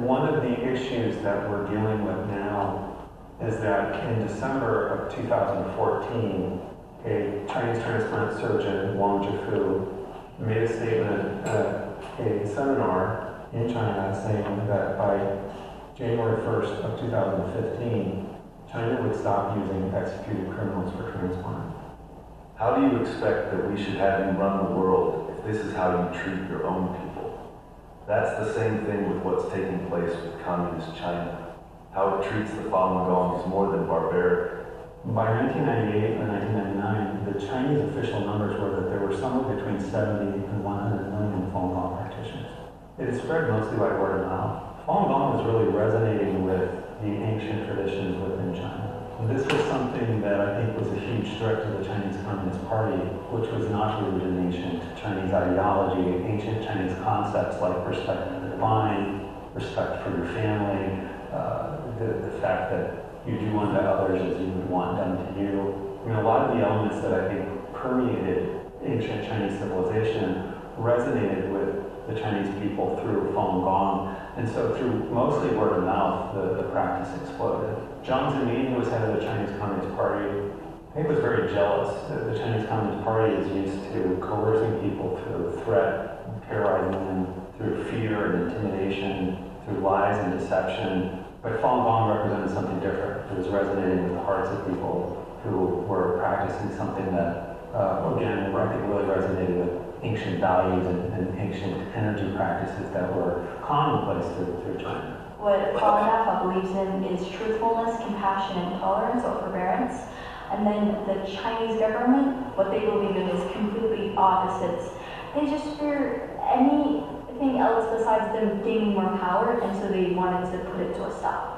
One of the issues that we're dealing with now is that in December of 2014, a Chinese transplant surgeon, Wang Jifu, made a statement at a seminar in China saying that by January 1st of 2015, China would stop using executed criminals for transplant. How do you expect that we should have you run the world if this is how you treat your own people? That's the same thing with what's taking place with communist China. How it treats the Falun Gong is more than barbaric. By 1998 and 1999, the Chinese official numbers were that there were somewhere between 70 and 100 million Falun Gong practitioners. It is spread mostly by word of mouth. Falun Gong was really resonating with the ancient traditions within China. And this was something that I think was a huge threat to the Chinese Communist Party, which was not rooted in ancient Chinese ideology, ancient Chinese concepts like respect for the divine, respect for your family, the fact that you do unto others as you would want done to you. I mean, a lot of the elements that I think permeated ancient Chinese civilization resonated with the Chinese people through Falun Gong, and so through mostly word of mouth, the practice exploded. Jiang Zemin, who was head of the Chinese Communist Party, I think was very jealous. The Chinese Communist Party is used to coercing people through threat, terrorizing them through fear and intimidation, through lies and deception. But Falun Gong represented something different. It was resonating with the hearts of people who were practicing something that, again, I think really resonated with ancient values and ancient energy practices that were commonplace through China. What Falun Dafa believes in is truthfulness, compassion, and tolerance or forbearance. And then the Chinese government, what they believe in is completely opposites. They just fear anything else besides them gaining more power, and so they wanted to put it to a stop.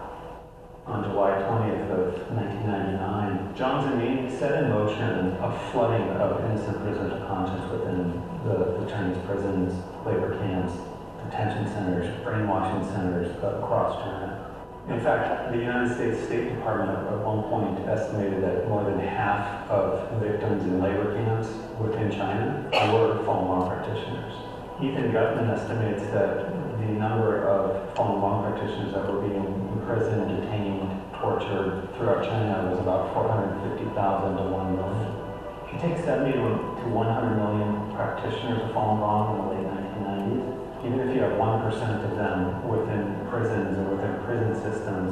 On July 20th of 1999, Jiang Zemin set in motion a flooding of innocent prisoners of conscience within the Chinese prisons, labor camps, detention centers, brainwashing centers across China. In fact, the United States State Department at one point estimated that more than half of victims in labor camps within China were Falun Gong practitioners. Ethan Gutman estimates that the number of Falun Gong practitioners that were being imprisoned, detained, tortured throughout China was about 450,000 to 1 million. If you take 70 to 100 million practitioners of Falun Gong in the late 1990s, even if you have 1% of them within prisons or within prison systems,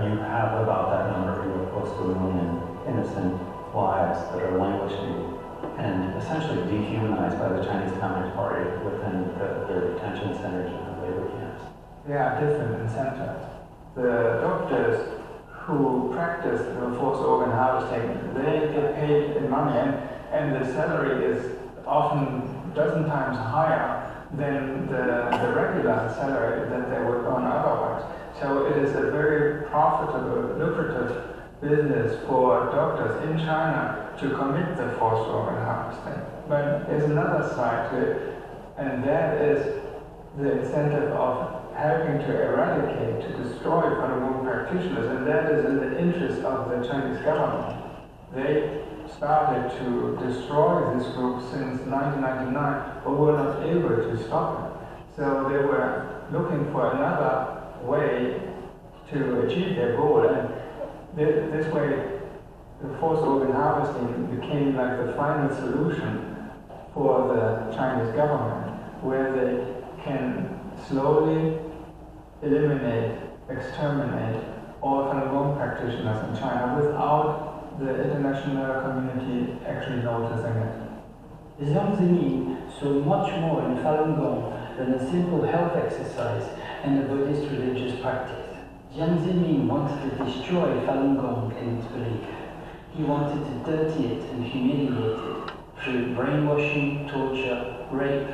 you have about that number. You have close to 1 million innocent lives that are languishing and essentially dehumanized by the Chinese Communist Party within their detention centers and the labor camps. There are different incentives. The doctors who practice the forced organ harvesting, they get paid in money, and the salary is often a dozen times higher than the regular salary that they would earn otherwise. So it is a very profitable, lucrative business for doctors in China to commit the forced organ harvesting. But there's another side to it, and that is the incentive of helping to eradicate, to destroy Falun Gong practitioners, and that is in the interest of the Chinese government. They started to destroy this group since 1999, but were not able to stop it. So they were looking for another way to achieve their goal, and this way the forced organ harvesting became like the final solution for the Chinese government, where they can slowly eliminate, exterminate all Falun Gong practitioners in China without the international community actually noticing it. Jiang Zemin saw much more in Falun Gong than a simple health exercise and a Buddhist religious practice. Jiang Zemin wanted to destroy Falun Gong and its belief. He wanted to dirty it and humiliate it through brainwashing, torture, rape,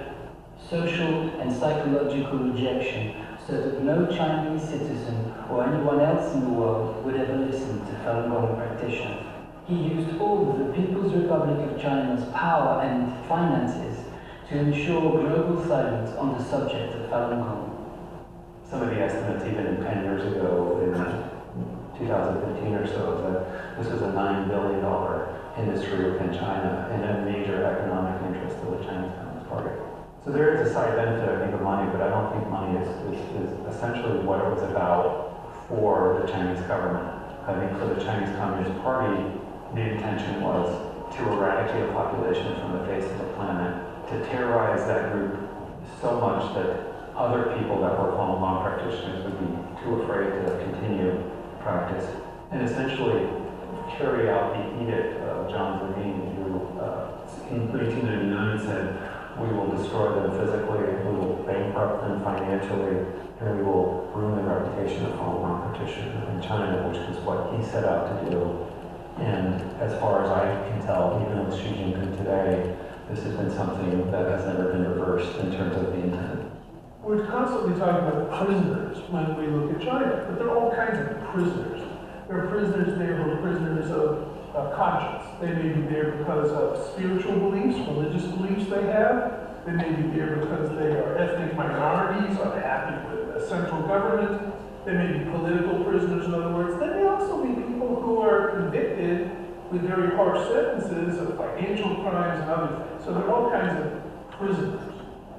social and psychological rejection, so that no Chinese citizen or anyone else in the world would ever listen to Falun Gong practitioners. He used all of the People's Republic of China's power and finances to ensure global silence on the subject of Falun Gong. Some of the estimates, even 10 years ago, in 2015 or so, is that this was a $9 billion industry within China and a major economic interest of the Chinese Communist Party. So there is a side benefit, I think, of money, but I don't think money is essentially what it was about for the Chinese government. I think for the Chinese Communist Party, the intention was to eradicate a population from the face of the planet, to terrorize that group so much that other people that were Falun Gong practitioners would be too afraid to continue practice, and essentially carry out the edict of Jiang Zemin, who in 1999 said, "We will destroy them physically, we will bankrupt them financially, and we will ruin the reputation of Falun Gong practitioners in China," which was what he set out to do. And as far as I can tell, even with Xi Jinping today, this has been something that has never been reversed in terms of the intent. We're constantly talking about prisoners when we look at China, but there are all kinds of prisoners. There are prisoners there who are prisoners of conscience. They may be there because of spiritual beliefs, religious beliefs they have. They may be there because they are ethnic minorities, unhappy with the central government. They may be political prisoners, in other words. There may also be people who are convicted with very harsh sentences of financial crimes and other things. So there are all kinds of prisoners.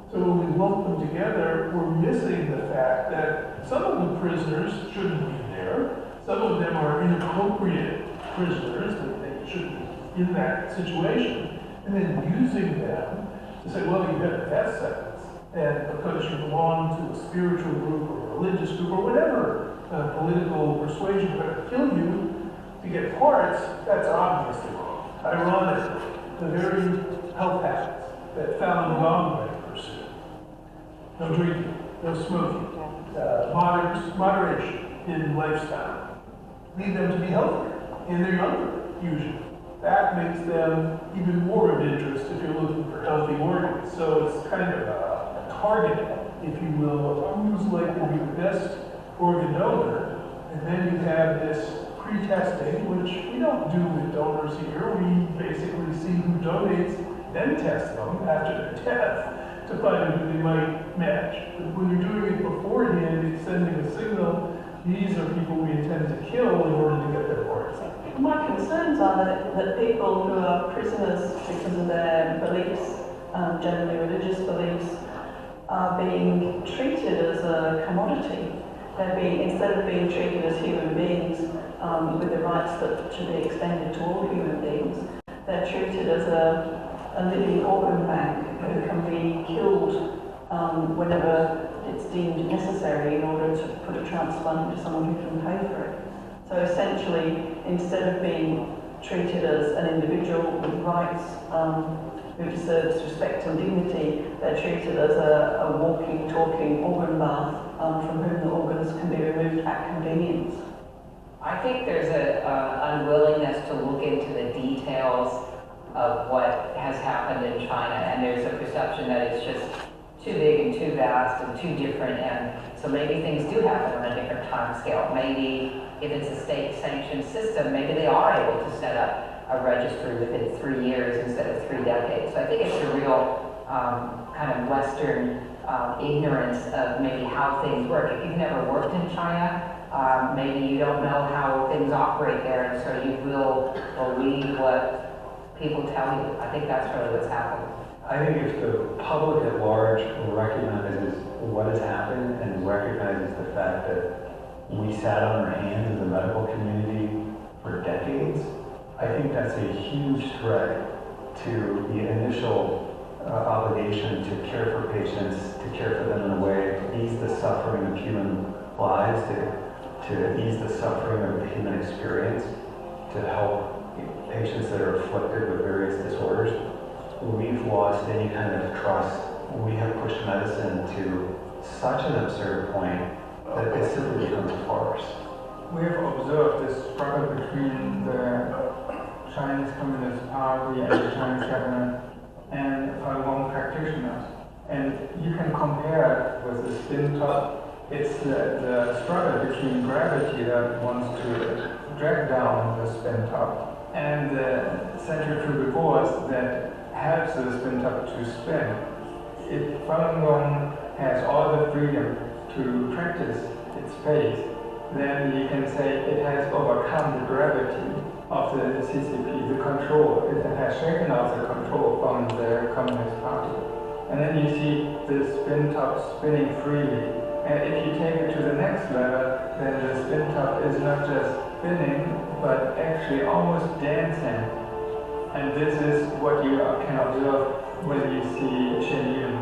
So when we lump them together, we're missing the fact that some of the prisoners shouldn't be there. Some of them are inappropriate prisoners, that they shouldn't be in that situation. And then using them to say, well, you have a death sentence, and because you belong to a spiritual group or a religious group or whatever political persuasion is going to kill you to get parts, that's obviously wrong. Ironically, the very health habits that Falun Gong might pursue. No drinking, no smoking, moderation in lifestyle, lead them to be healthier, and they're younger, usually. That makes them even more of interest if you're looking for healthy organs. So it's kind of a target, if you will, of who's likely to be the best organ donor. And then you have this pre-testing, which we don't do with donors here. We basically see who donates, then test them after their death to find out who they might match. But when you're doing it beforehand, it's sending a signal, these are people we intend to kill in order to get their parts. My concerns are that people who are prisoners because of their beliefs, generally religious beliefs, are being treated as a commodity. They're being, instead of being treated as human beings with the rights that should be extended to all human beings, they're treated as a living organ bank who can be killed whenever it's deemed necessary in order to put a transplant into someone who can pay for it. So essentially, instead of being treated as an individual with rights who deserves respect and dignity, they're treated as a walking, talking organ bath from whom the organs can be removed at convenience. I think there's an unwillingness to look into the details of what has happened in China, and there's a perception that it's just too big and too vast and too different, and so maybe things do happen on a different time scale. Maybe if it's a state-sanctioned system, maybe they are able to set up a registry within 3 years instead of 3 decades. So I think it's a real kind of Western ignorance of maybe how things work. If you've never worked in China, maybe you don't know how things operate there, and so you will believe what people tell you. I think that's really what's happened. I think if the public at large recognizes what has happened and recognizes the fact that we sat on our hands as a medical community for decades, I think that's a huge threat to the initial obligation to care for patients, to care for them in a way to ease the suffering of human lives, to ease the suffering of the human experience, to help patients that are afflicted with various disorders. We've lost any kind of trust. We have pushed medicine to such an absurd point that it simply becomes a farce. We have observed this struggle between the Chinese Communist Party and the Chinese government and Falun Gong practitioners. And you can compare it with the spin top. It's the struggle between gravity that wants to drag down the spin top and the centrifugal force that helps the spin top to spin. If Falun Gong has all the freedom to practice its faith, then you can say it has overcome the gravity of the CCP, the control. It has shaken off the control from the Communist Party. And then you see the spin top spinning freely. And if you take it to the next level, then the spin top is not just spinning, but actually almost dancing. And this is what you can observe when you see Shenyun,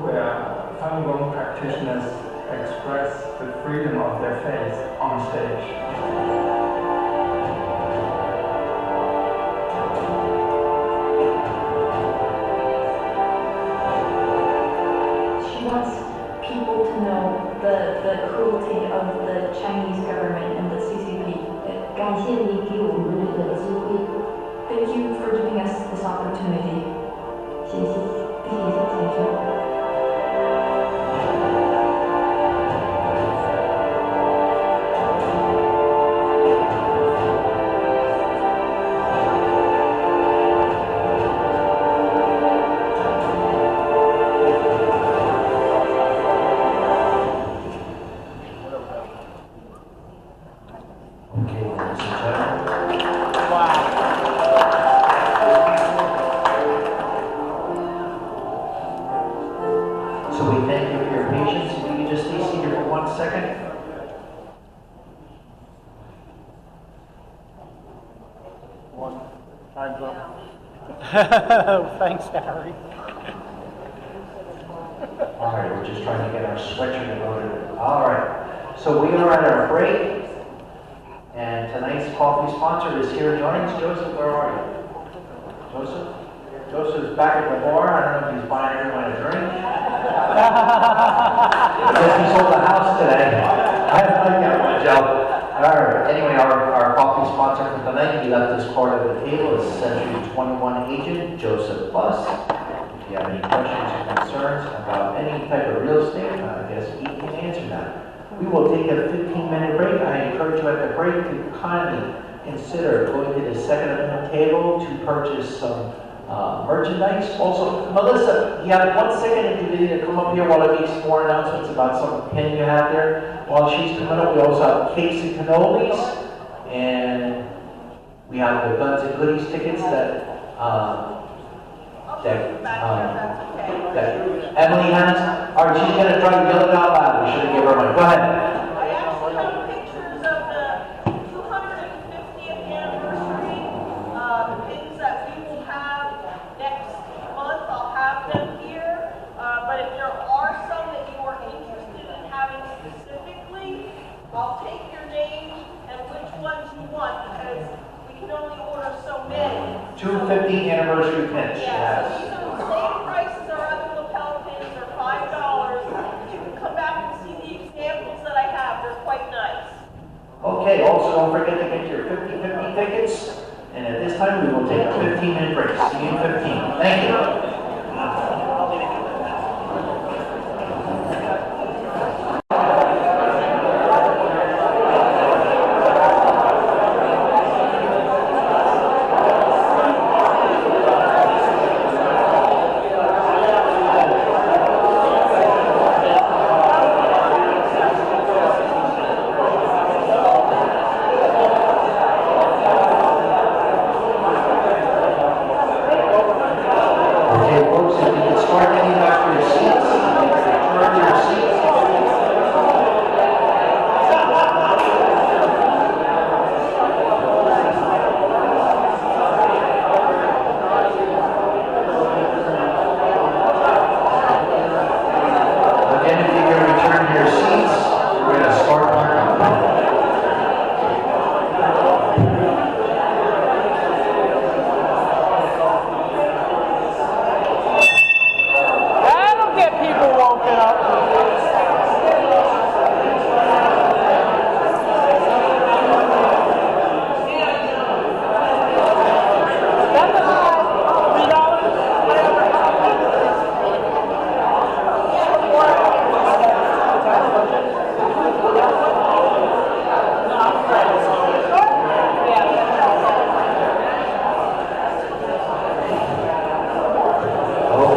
where Falun Gong practitioners express the freedom of their faith on stage. She wants people to know the cruelty of the Chinese government and the CCP. 感谢你给我们这个机会。 Thank you for giving us this opportunity. 谢谢，谢谢。 So we thank you for your patience. If you could just stay seated for 1 second. Time's up. Thanks, Harry. All right, we're just trying to get our sweatshirt loaded. All right, so we are at our break, and tonight's coffee sponsor is here joining us. Joseph, where are you? Joseph? Joseph's back at the bar. I don't know if he's buying everyone a drink. I guess he sold the house today. I got one job. All right. Anyway, our coffee sponsor for tonight, he left this card at the table, is Century 21 agent Joseph Plus. If you have any questions or concerns about any type of real estate, I guess he can answer that. We will take a 15-minute break. I encourage you at the break to kindly consider going to the second amendment table to purchase some merchandise. Also, Melissa, you have 1 second if you need to come up here while I make some more announcements about some pin you have there. While she's coming up, we also have cakes and cannolis, and we have the Guns and Goodies tickets that Emily has. All right, she's going to try to yell it out loud. We should have given her money. Go ahead. I actually have pictures of the 250th anniversary pins that we will have next month. I'll have them here. But if there are some that you are interested in having specifically, I'll take your name and which ones you want, because we can only order so many. 250th anniversary pins. Yeah, so these are the same price as our other lapel pins. They're $5. You can come back and see the examples that I have. They're quite nice. Okay, also don't forget to get your 50/50 tickets. And at this time, we will take a 15-minute break. See you in 15. Thank you.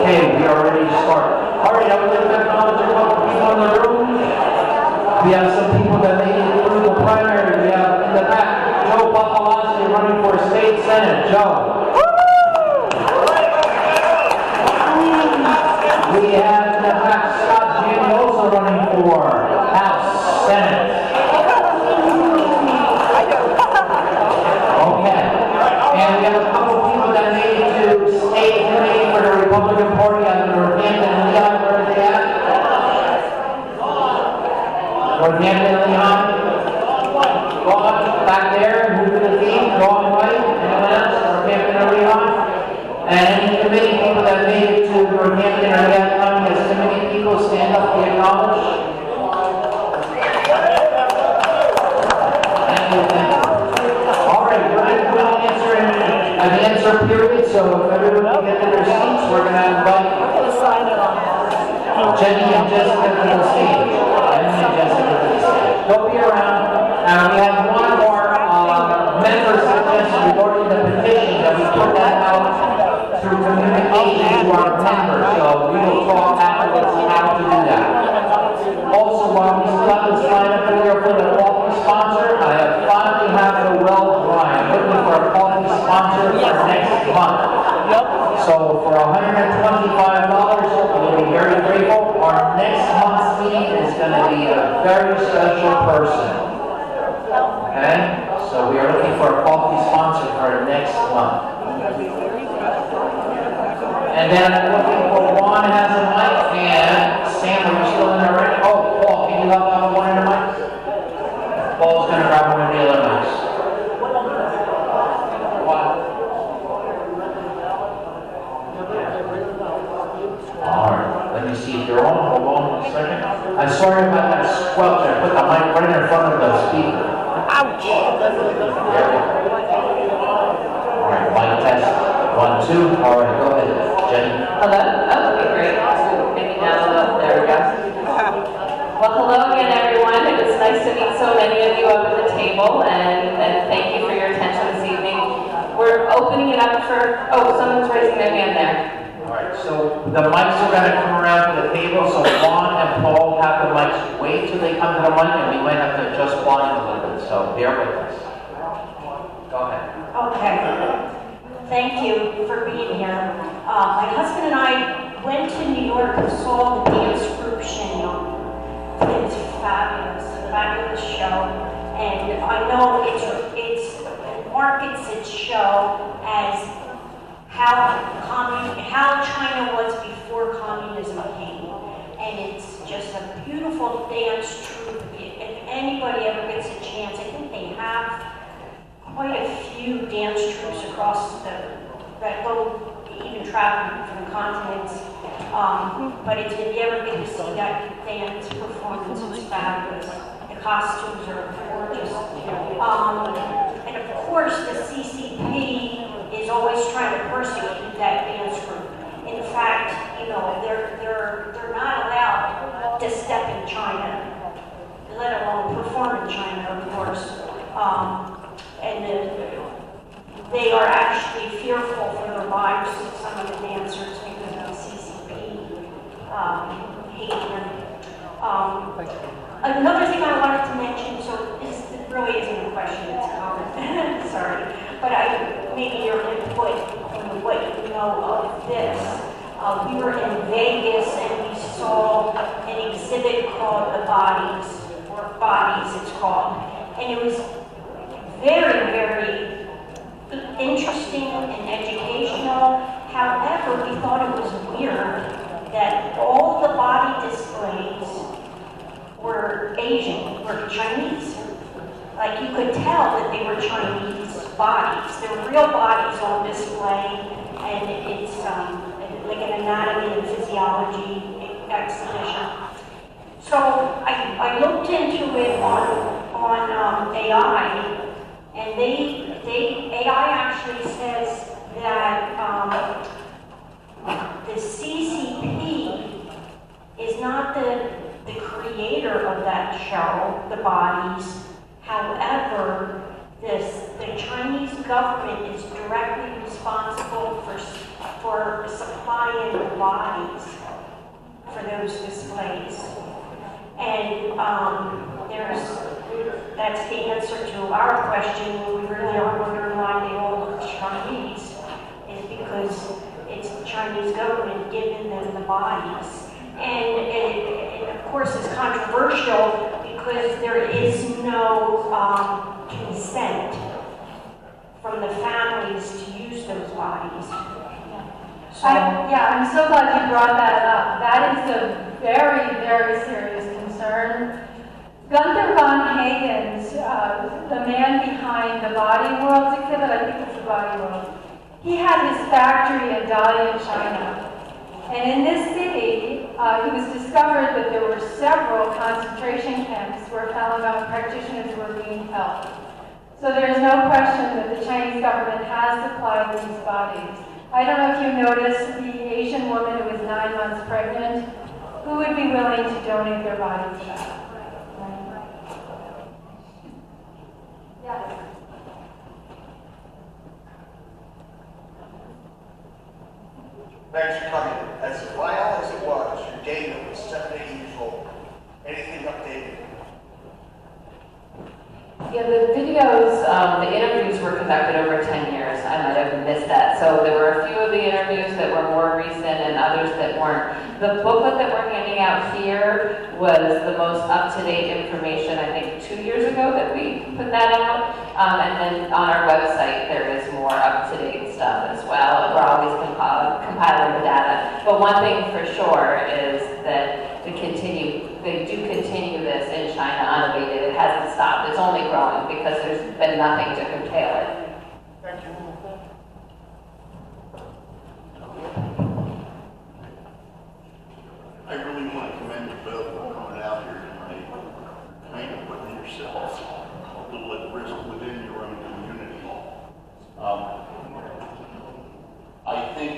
Okay, we are ready to start. All right, I would like to acknowledge a couple people in the room. We have some people that made it through the primary. We have in the back, Joe Papalazzi running for state senate. Joe. We have in the back, Scott Jamie also running for House Senate. Okay. And we have a couple people that made it to state committee for the Republican Party out of Northampton and Leon. Where are they at? Northampton and Leon? Dawn back there, moving the team. Dawn White. Anyone else? Northampton and Leon? And any committee people that made it to Northampton or Leon County as committee people, stand up, be acknowledged. Thank you. All right, we're going to do an answer period, so if everyone can get to their seats, we're going to invite Jenny and Jessica to the stage. They'll be around. We have one more member suggestion regarding the petition that we put that out through communication to our members, so we will talk afterwards how to do that. Also, while we still have the sign up there for the coffee sponsor, I finally have the Brian looking for a coffee sponsor for next month. So for $125, we'll be very grateful. Our next month's meeting is going to be a very special person. Okay? So we are looking for a coffee sponsor for next month. And then I'm looking for Juan has a mic, and Sam, are you still in there right? Oh, Paul, can you help out with one of the mics? Paul's going to grab one of the other mics. Alright, let me see if you're on. Hold on a second. I'm sorry about that squelch. I put the mic right in front of the speaker. Ouch! Alright, mic test. 1, 2. Alright, go ahead, Jenny. Hello? Oh, okay, great. Maybe now, there we go. Well, hello again, everyone. It was nice to meet so many of you up at the table, and thank you for your attention this evening. We're opening it up for, oh, someone's raising their hand there. Alright, so the mics are going to come around to the table, so Juan and Paul have the mics. Wait till they come to the mic, and we might have to adjust volume a little bit, so bear with us. Go ahead. Okay. Thank you for being here. My husband and I went to New York and saw the dance group Shinyo. It's a fabulous show, and I know it markets its show as how China was before communism came, and it's just a beautiful dance troupe. If anybody ever gets a chance, I think they have quite a few dance troupes across that go even traveling from the continents. But if you ever get to see that dance performance, it's fabulous. The costumes are gorgeous. And of course, the CCP is always trying to persecute that dance group. In fact, you know, they're not allowed to step in China, let alone perform in China, of course. They are actually fearful for their lives, some of the dancers, because of the CCP hate them. Another thing I wanted to mention, so this really isn't a question, it's a comment, sorry, but maybe your input on what you know of this. We were in Vegas and we saw an exhibit called The Bodies, or Bodies it's called, and it was very, very interesting and educational. However, we thought it was weird that all the body displays were Asian, were Chinese. Like you could tell that they were Chinese bodies. They were real bodies on display, and it's like an anatomy and physiology exhibition. So I looked into it on AI. And AI actually says that the CCP is not the creator of that show, The Bodies. However, the Chinese government is directly responsible for for supplying the bodies for those displays. And that's the answer to our question when we really are wondering why they all look Chinese, is because it's the Chinese government giving them the bodies. And it of course, is controversial because there is no consent from the families to use those bodies. So, I'm so glad you brought that up. That is a very, very serious concern. Gunther von Hagen's, the man behind the Body Worlds exhibit, I think it's the Body World, he had his factory in Dalian, China. And in this city, it was discovered that there were several concentration camps where Falun Gong practitioners were being held. So there is no question that the Chinese government has supplied these bodies. I don't know if you noticed the Asian woman who was 9 months pregnant, who would be willing to donate their body to that? Yes. Thanks for coming. As vile as it was, your data was 7, 8 years old. Anything updated? Yeah, the videos, the interviews were conducted over 10 years. I might have missed that. So there were a few of the interviews that were more recent and others that weren't. The booklet that we're handing out here was the most up-to-date information, I think, 2 years ago that we put that out. And then on our website, there is more up-to-date stuff as well. We're always compiling the data. But one thing for sure is that they do continue this in China unabated. It hasn't stopped. It's only growing because there's been nothing to curtail it. Thank you. I really want to commend you both for coming out here tonight, kind of putting yourselves a little at risk within your own community. I think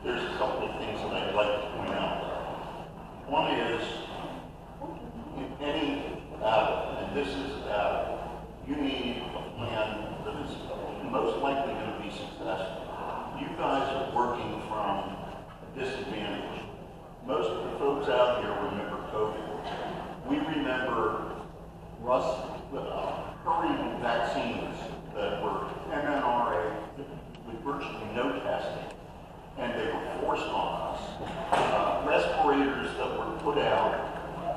there's a couple of things that I'd like to point out. One is, in any battle, and this is a battle, you need a plan that is most likely going to be successful. You guys are working from a disadvantage. Most of the folks out here remember COVID. We remember hurried vaccines that were mRNA with virtually no testing, and they were forced on us. Respirators that were put out,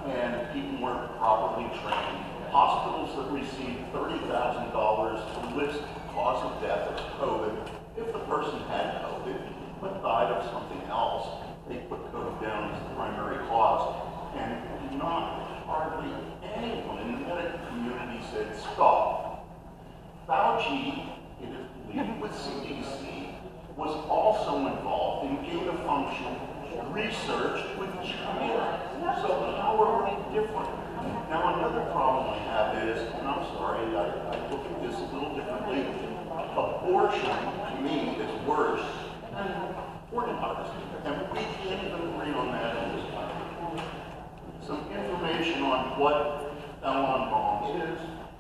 and people weren't properly trained. Hospitals that received $30,000 to list the cause of death of COVID. If the person had COVID but died of something else, they put COVID down as the primary cause. And hardly anyone in the medical community said, stop. Fauci, it is believed with CDC, was also involved in gain-of-function research with China. So how are we different? Now another problem I have is, and I'm sorry, I look at this a little differently, abortion to me is worse than organ harvesting. And we can't even agree on that in this country. Some information on what Falun Gong is.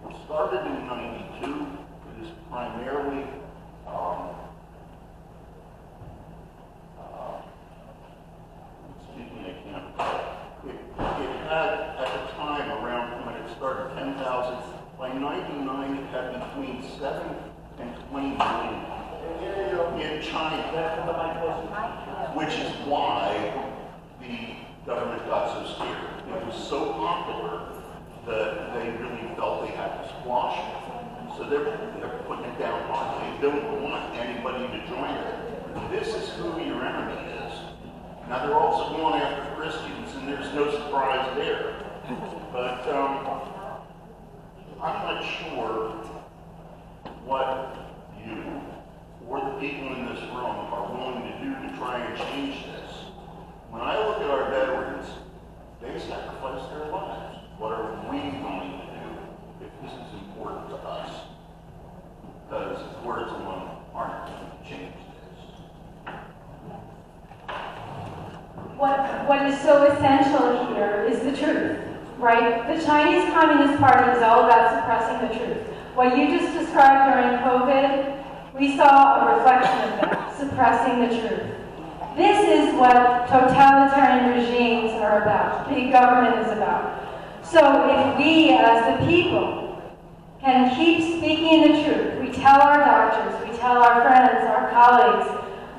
It started in '92. It is primarily it had, at the time, around when it started, 10,000. By 99, it had between 7 and 20 million people in China, which is why the government got so scared. It was so popular that they really felt they had to squash it. So they're putting it down hard. They don't want anybody to join it. This is who your enemy is. Now they're also going after Christians, and there's no surprise there. But I'm not sure what you or the people in this room are willing to do to try and change this. When I look at our veterans, they sacrificed their lives. What are we going to do if this is important to us? Because words alone aren't going to change this. What is so essential here is the truth, right? The Chinese Communist Party is all about suppressing the truth. What you just described during COVID We saw a reflection of that, suppressing the truth. This is what totalitarian regimes are about, big government is about. So if we, as the people, can keep speaking the truth, we tell our doctors, we tell our friends, our colleagues,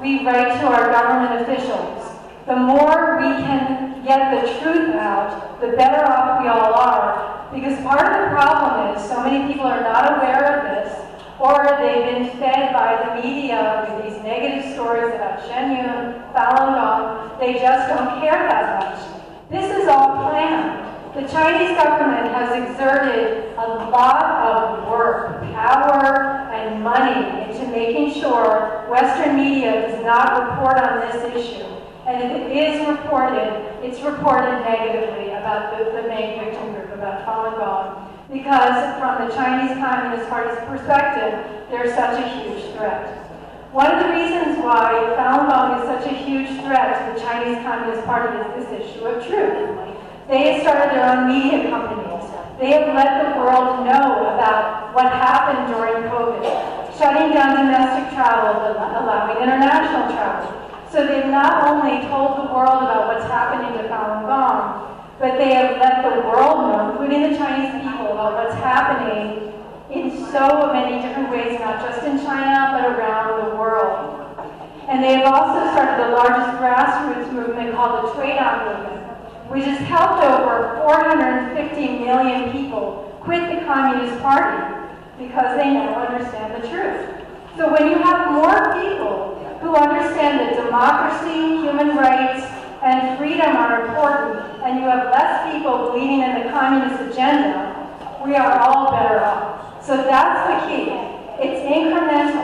we write to our government officials, the more we can get the truth out, the better off we all are. Because part of the problem is so many people are not aware of this, or they've been fed by the media with these negative stories about Shenyun, Falun Gong. They just don't care that much. This is all planned. The Chinese government has exerted a lot of work, power, and money into making sure Western media does not report on this issue. And if it is reported, it's reported negatively about the main victim group, about Falun Gong, because from the Chinese Communist Party's perspective, they're such a huge threat. One of the reasons why Falun Gong is such a huge threat to the Chinese Communist Party is this issue of truth. They have started their own media companies. They have let the world know about what happened during COVID, shutting down domestic travel, allowing international travel. So they've not only told the world about what's happening to Falun Gong, but they have let the world know, including the Chinese people, about what's happening in so many different ways, not just in China, but around the world. And they have also started the largest grassroots movement called the Tweedong movement, which has helped over 450 million people quit the Communist Party because they now understand the truth. So when you have more people who understand that democracy, human rights, and freedom are important, and you have less people believing in the communist agenda, we are all better off. So that's the key. It's incremental.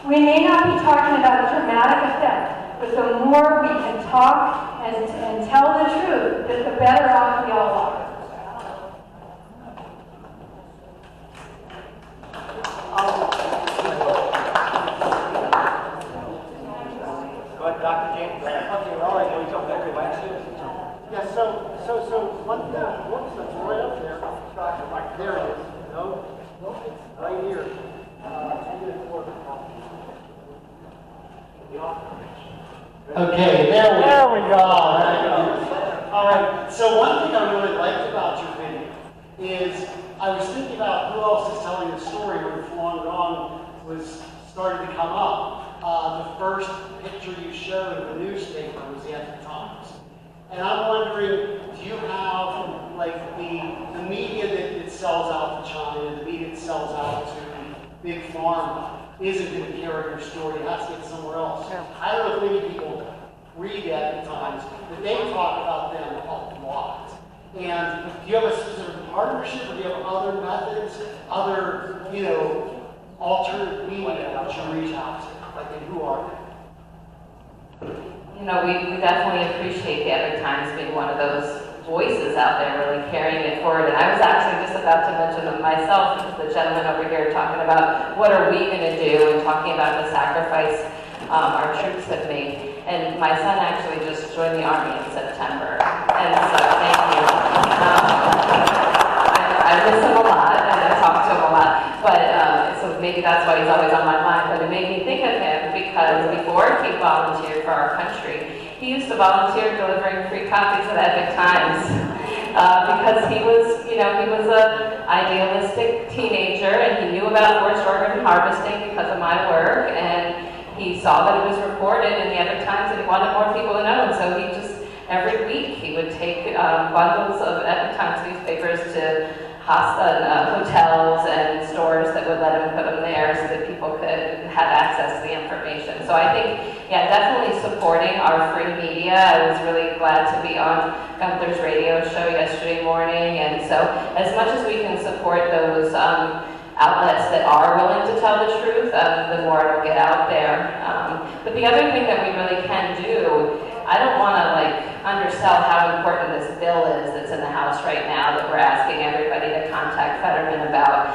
We may not be talking about a dramatic effect, but the more we can talk and tell the truth, the better off we all are. Go ahead, Dr. James. Okay, all right, we jump back to yeah, so one thing, whoops, it's right up there. There it is. No, it's right here. Okay, there we go. All right, so one thing I really liked about your video is I was thinking about who else is telling the story when Falun Gong was starting to come up. The first picture you showed in the newspaper was the Epoch Times. And I'm wondering, do you have, like, the media that sells out to China, the media that sells out to Big Pharma, isn't going to carry your story, it has to get somewhere else. I don't know if many people read Epoch Times, but they talk about them a lot. And do you have a specific partnership, or do you have other methods, other, alternative media that you reach out to? Like, and who are they? You know, we definitely appreciate the Epoch Times being one of those voices out there really carrying it forward. And I was actually just about to mention them myself, the gentleman over here talking about what are we going to do and talking about the sacrifice our troops have made. And my son actually just joined the Army in September. And so thank you. I miss him a lot and I talk to him a lot. But so maybe that's why he's always on my mind. But it made me think of him because before he volunteered for our country, he used to volunteer delivering free copies of Epoch Times because he was an idealistic teenager and he knew about forced organ harvesting because of my work, and he saw that it was reported in the Epoch Times and he wanted more people to know. And so he just, every week, he would take bundles of Epoch Times newspapers to hotels and stores that would let him put them there so that people could have access to the information. So I think, yeah, definitely supporting our free media. I was really glad to be on Gunther's radio show yesterday morning, and so as much as we can support those outlets that are willing to tell the truth, the more it'll get out there. But the other thing that we really can do, I don't want to undersell how important this bill is that's in the House right now that we're asking everybody to contact Fetterman about.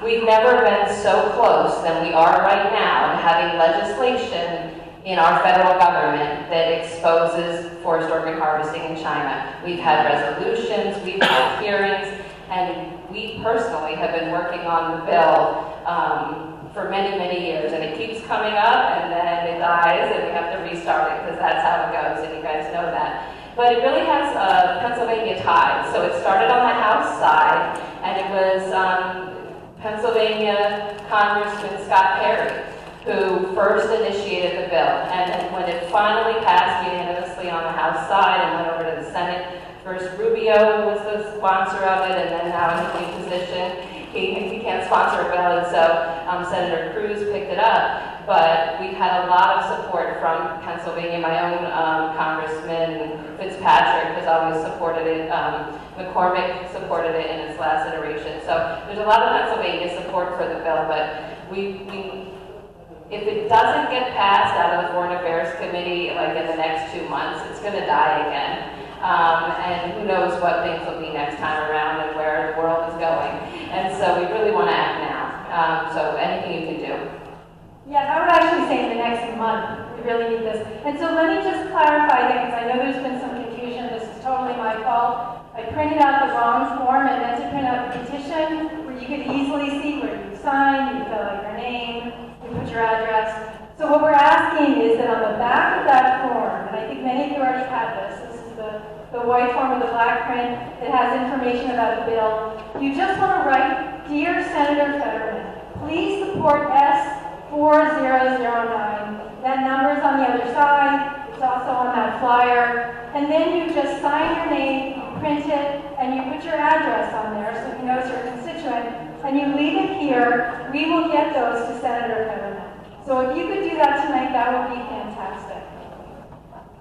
We've never been so close than we are right now to having legislation in our federal government that exposes forced organ harvesting in China. We've had resolutions, we've had hearings, and we personally have been working on the bill for many, many years, and it keeps coming up, and then it dies, and we have to restart it, because that's how it goes, and you guys know that. But it really has Pennsylvania ties. So it started on the House side, and it was Pennsylvania Congressman Scott Perry who first initiated the bill. And then when it finally passed unanimously on the House side and went over to the Senate, first Rubio was the sponsor of it, and then now in his new position, he can't sponsor a bill, and so Senator Cruz picked it up. But we've had a lot of support from Pennsylvania. My own Congressman Fitzpatrick has always supported it. McCormick supported it in its last iteration. So there's a lot of Pennsylvania support for the bill, but if it doesn't get passed out of the Foreign Affairs Committee, like in the next 2 months, it's going to die again. And who knows what things will be next time around and where the world is going. And so we really want to act now. So anything you can do. Yeah, I would actually say in the next month, we really need this. And so let me just clarify that, because I know there's been some confusion. This is totally my fault. I printed out the wrong form. I meant to print out the petition where you could easily see where you sign, you fill out your name, you put your address. So what we're asking is that on the back of that form, and I think many of you already have this, this is the white form with the black print that has information about the bill. You just want to write, Dear Senator Fetterman, please support S4009. That number's on the other side. It's also on that flyer. And then you just sign your name, you print it, and you put your address on there so he knows you're a constituent, and you leave it here. We will get those to Senator Fetterman. So if you could do that tonight, that would be fantastic.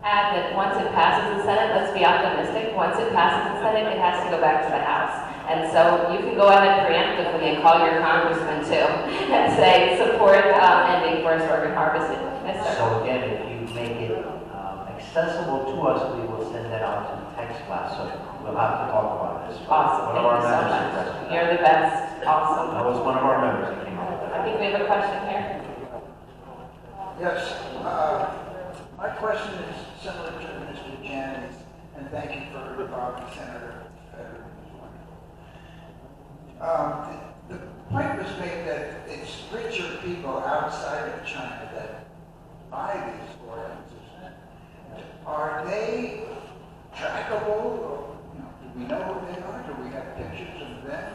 Add that once it passes the Senate, let's be optimistic, once it passes the Senate, it has to go back to the House. And so you can go ahead preemptively and call your congressman too and say support ending forced organ harvesting. Yes, sir. So again, if you make it accessible to us, we will send that out to the text class. So we'll have to talk about this. Awesome. One of our members suggested that. You're the best. Awesome. That was one of our members that came up with that. I think we have a question here. Yes. My question is similar to Mr. Janney's, and thank you for involving Senator Fetterman. The point was made that it's richer people outside of China that buy these organs. Are they trackable? Or, do we know who they are? Do we have pictures of them?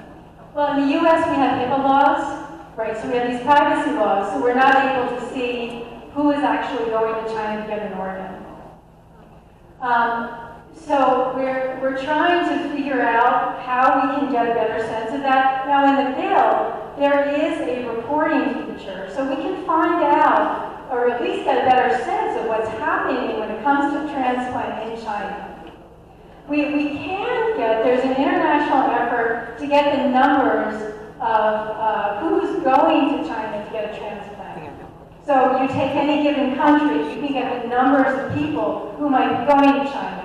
Well, in the U.S. we have HIPAA laws, right? So we have these privacy laws, so we're not able to see who is actually going to China to get an organ. So we're trying to figure out how we can get a better sense of that. Now in the bill, there is a reporting feature, so we can find out, or at least get a better sense of what's happening when it comes to transplant in China. We can get, there's an international effort to get the numbers of who's going to China to get a transplant. So you take any given country, you can get the numbers of people who might be going to China.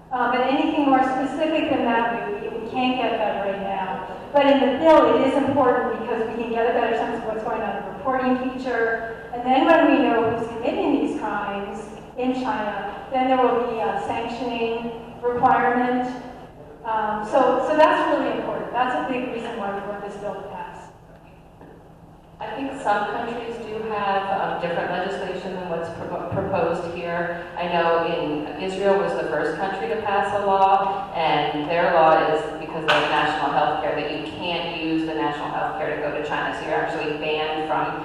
But anything more specific than that, we can't get that right now. But in the bill, it is important because we can get a better sense of what's going on in the reporting feature. And then when we know who's committing these crimes in China, then there will be a sanctioning requirement. So that's really important. That's a big reason why we want this bill to pass. I think some countries do have different legislation than what's proposed here. I know Israel was the first country to pass a law, and their law is because of national health care that you can't use the national health care to go to China. So you're actually banned from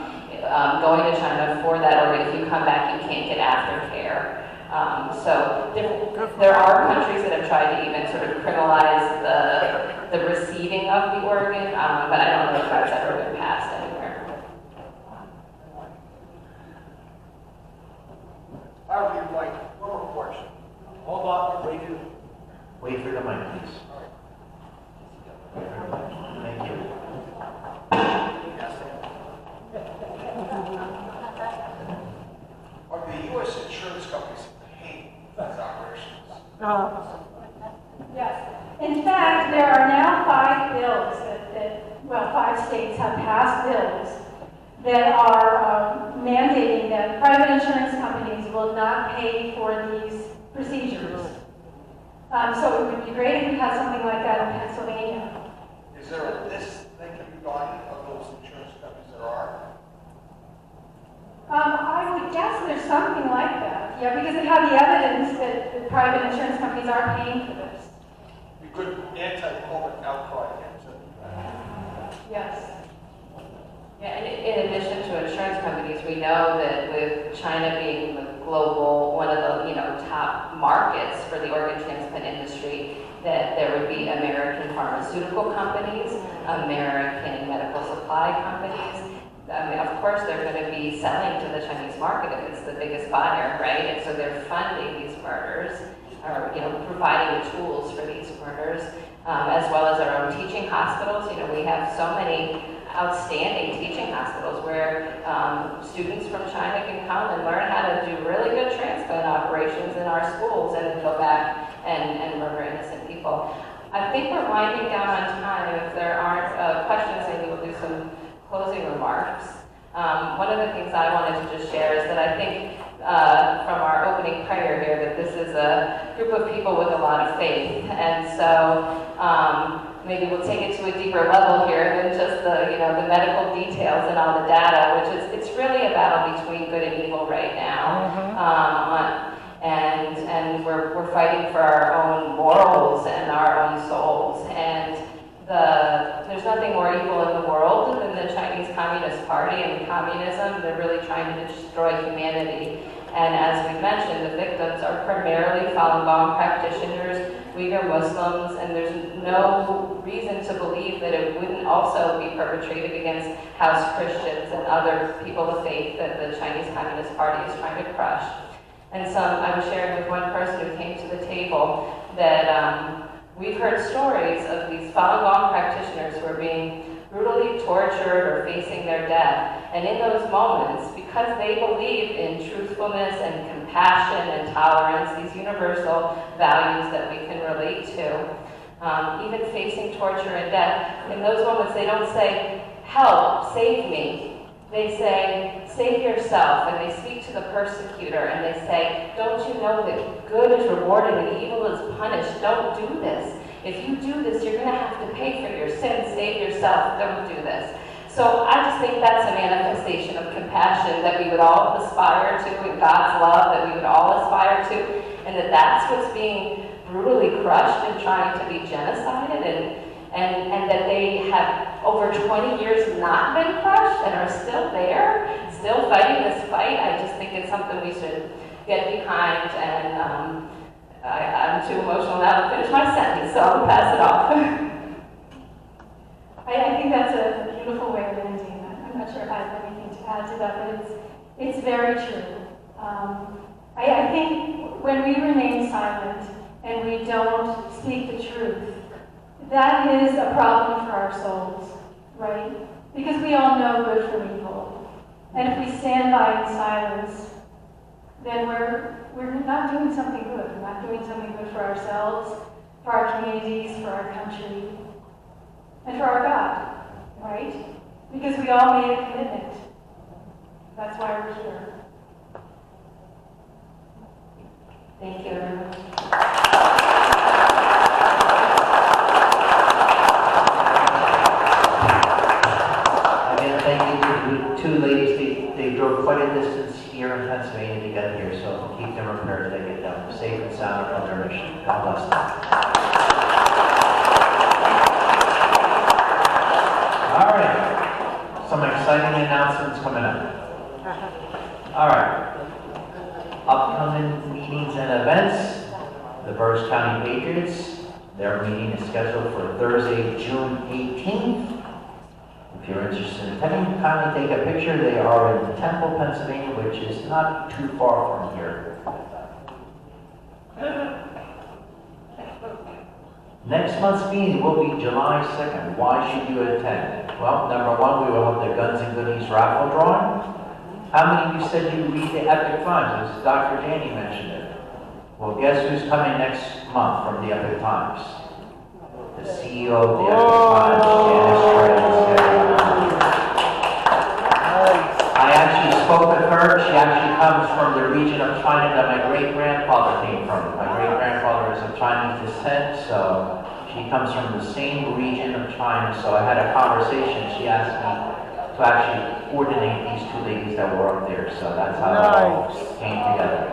going to China for that, or if you come back, you can't get aftercare. So there are countries that have tried to even sort of criminalize the receiving of the organ, but I don't know if that's ever been passed anywhere. I would like one more question. Hold on, wait for the mic, please. Thank you. Are the U.S. insurance companies paying for these operations? Yes. In fact, there are now 5 bills that 5 states have passed bills that are mandating that private insurance companies will not pay for these procedures. So it would be great if we had something like that in Pennsylvania. Is there a list that can be gotten of those insurance companies that are? I would guess there's something like that. Yeah, because they have the evidence that the private insurance companies are paying for this. You could anti-public outcry against it. Yes. Yeah, and in addition to insurance companies, we know that with China being the global, one of the top markets for the organ transplant industry, that there would be American pharmaceutical companies, American medical supply companies. I mean, of course, they're going to be selling to the Chinese market if it's the biggest buyer, right? And so they're funding these murders, or providing the tools for these murders, as well as our own teaching hospitals. We have so many outstanding teaching hospitals where students from China can come and learn how to do really good transplant operations in our schools and then go back and murder innocent people. I think we're winding down on time. If there aren't questions, maybe we'll do some closing remarks. One of the things I wanted to just share is that I think from our opening prayer here that this is a group of people with a lot of faith, and so maybe we'll take it to a deeper level here than just the medical details and all the data, which is it's really a battle between good and evil right now, and we're fighting for our own morals and our own souls, and there's nothing more evil in the world than the Chinese Communist Party and communism. They're really trying to destroy humanity. And as we mentioned, the victims are primarily Falun Gong practitioners, Uyghur Muslims, and there's no reason to believe that it wouldn't also be perpetrated against House Christians and other people of faith that the Chinese Communist Party is trying to crush. And I was sharing with one person who came to the table that we've heard stories of these Falun Gong practitioners who are being brutally tortured or facing their death. And in those moments, because they believe in truthfulness and compassion and tolerance, these universal values that we can relate to, even facing torture and death, in those moments they don't say, "Help, save me." They say, "Save yourself," and they speak to the persecutor and they say, "Don't you know that good is rewarded and evil is punished? Don't do this. If you do this, you're going to have to pay for your sins. Save yourself. Don't do this." So I just think that's a manifestation of compassion that we would all aspire to, and God's love that we would all aspire to, and that's what's being brutally crushed and trying to be genocided, and that they have over 20 years not been crushed and are still there, still fighting this fight. I just think it's something we should get behind, and I'm too emotional now to finish my sentence, so I'll pass it off. I think that's a beautiful way of ending. I'm not sure if I have anything to add to that, but it's very true. I think when we remain silent and we don't speak the truth, that is a problem for our souls, right? Because we all know good from evil. And if we stand by in silence, then we're not doing something good. We're not doing something good for ourselves, for our communities, for our country, and for our God, right? Because we all made a commitment. That's why we're here. Thank you, everyone. Thank you to the two ladies. They drove quite a distance here in Pennsylvania to get here, so keep them prepared as they get down safe and sound on their mission. God bless them. All right. Some exciting announcements coming up. All right. Upcoming meetings and events. The Berks County Patriots. Their meeting is scheduled for Thursday, June 18th. If you're interested in attending, kindly take a picture. They are in Temple, Pennsylvania, which is not too far from here. Next month's meeting will be July 2nd. Why should you attend? Well, number one, we will have the Guns and Goodies raffle drawing. How many of you said you read the Epic Times? As Dr. Danny mentioned it. Well, guess who's coming next month from the Epic Times? The CEO of the Epic Times, I actually spoke with her. She actually comes from the region of China that my great-grandfather came from. My great-grandfather is of Chinese descent, so she comes from the same region of China. So I had a conversation. She asked me, to actually coordinate these two ladies that were up there. So that's how it all came together.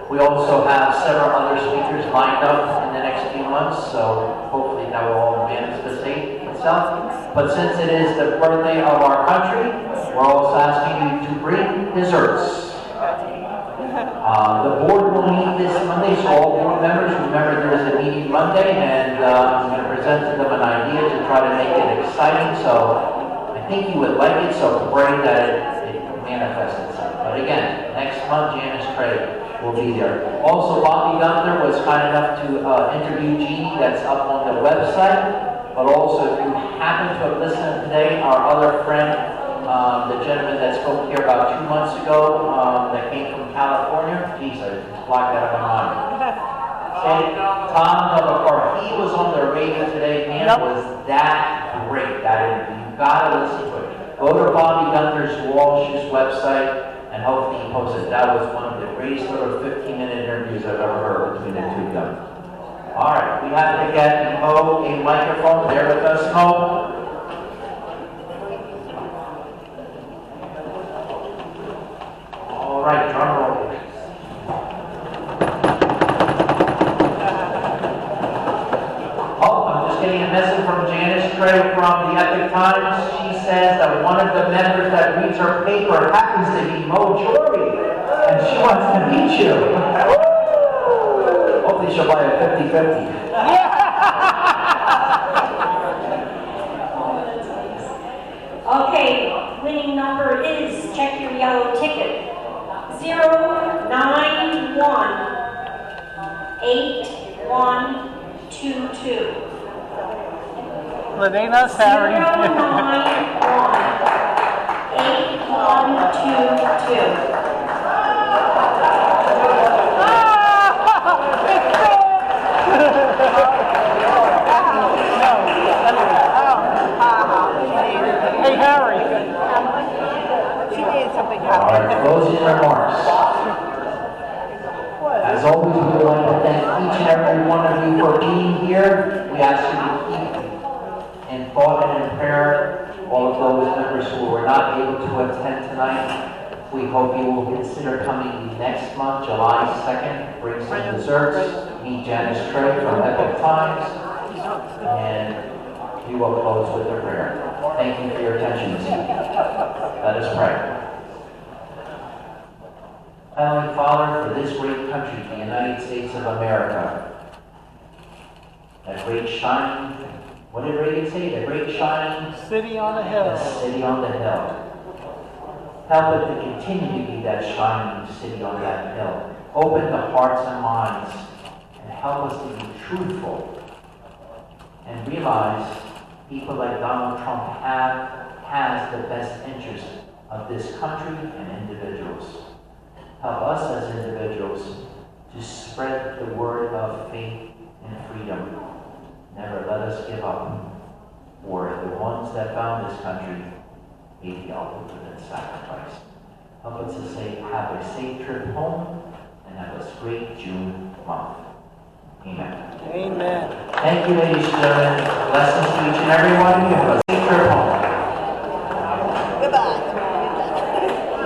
We also have several other speakers lined up in the next few months, so hopefully that will all manifestate itself. But since it is the birthday of our country, we're also asking you to bring desserts. The board will meet this Monday, so all board members, remember there is a meeting Monday, and I'm going to present to them an idea to try to make it exciting. So I think you would like it, so pray that it manifests itself. But again, next month, Janice Craig will be there. Also, Bobby Gunther was kind enough to interview Jeannie, that's up on the website. But also, if you happen to have listened today, our other friend, the gentleman that spoke here about 2 months ago, that came from California, geez, I just blocked that out of my mind. Tom Delacroix, he was on the radio today, man, was that great, that interview. You gotta listen to it. Go to Bobby Gunther's Walsh's website, and hopefully he posts it. That was one of the greatest little 15-minute interviews I've ever heard between the two of them. All right, we have to get Mo a microphone. Bear with us, Mo. All right, drum roll. Oh, I'm just getting a message from Janice Craig from the Epic Times. She says that one of the members that reads her paper happens to be Mo Jory, and she wants to meet you. Hopefully she'll buy a 50-50. Okay, winning number is, check your yellow ticket, 0918122. Ladina's Harry. 0918122. Hey, Harry. She did something All right, closing remarks. As always, we would like to thank each and every one of you for being here. We ask you to keep in thought and in prayer all of those members who were not able to attend tonight. We hope you will consider coming next month, July 2nd. Bring some desserts. Meet Janice Craig from Epic Times. And we will close with a prayer. Thank you for your attention this evening. Let us pray. Heavenly Father, for this great country, the United States of America, that great shining, what did Reagan say? The great shining city on the hill. The city on the hill. Help it to continue to be that shining city on that hill. Open the hearts and minds and help us to be truthful and realize people like Donald Trump has the best interest of this country and individuals. Help us as individuals to spread the word of faith and freedom. Never let us give up, for the ones that found this country paid the ultimate sacrifice. Help us to have a safe trip home and have a great June month. Amen. Amen. Thank you, ladies and gentlemen. Blessings to each and every one of you. Have a safe trip home. Goodbye.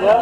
Yep.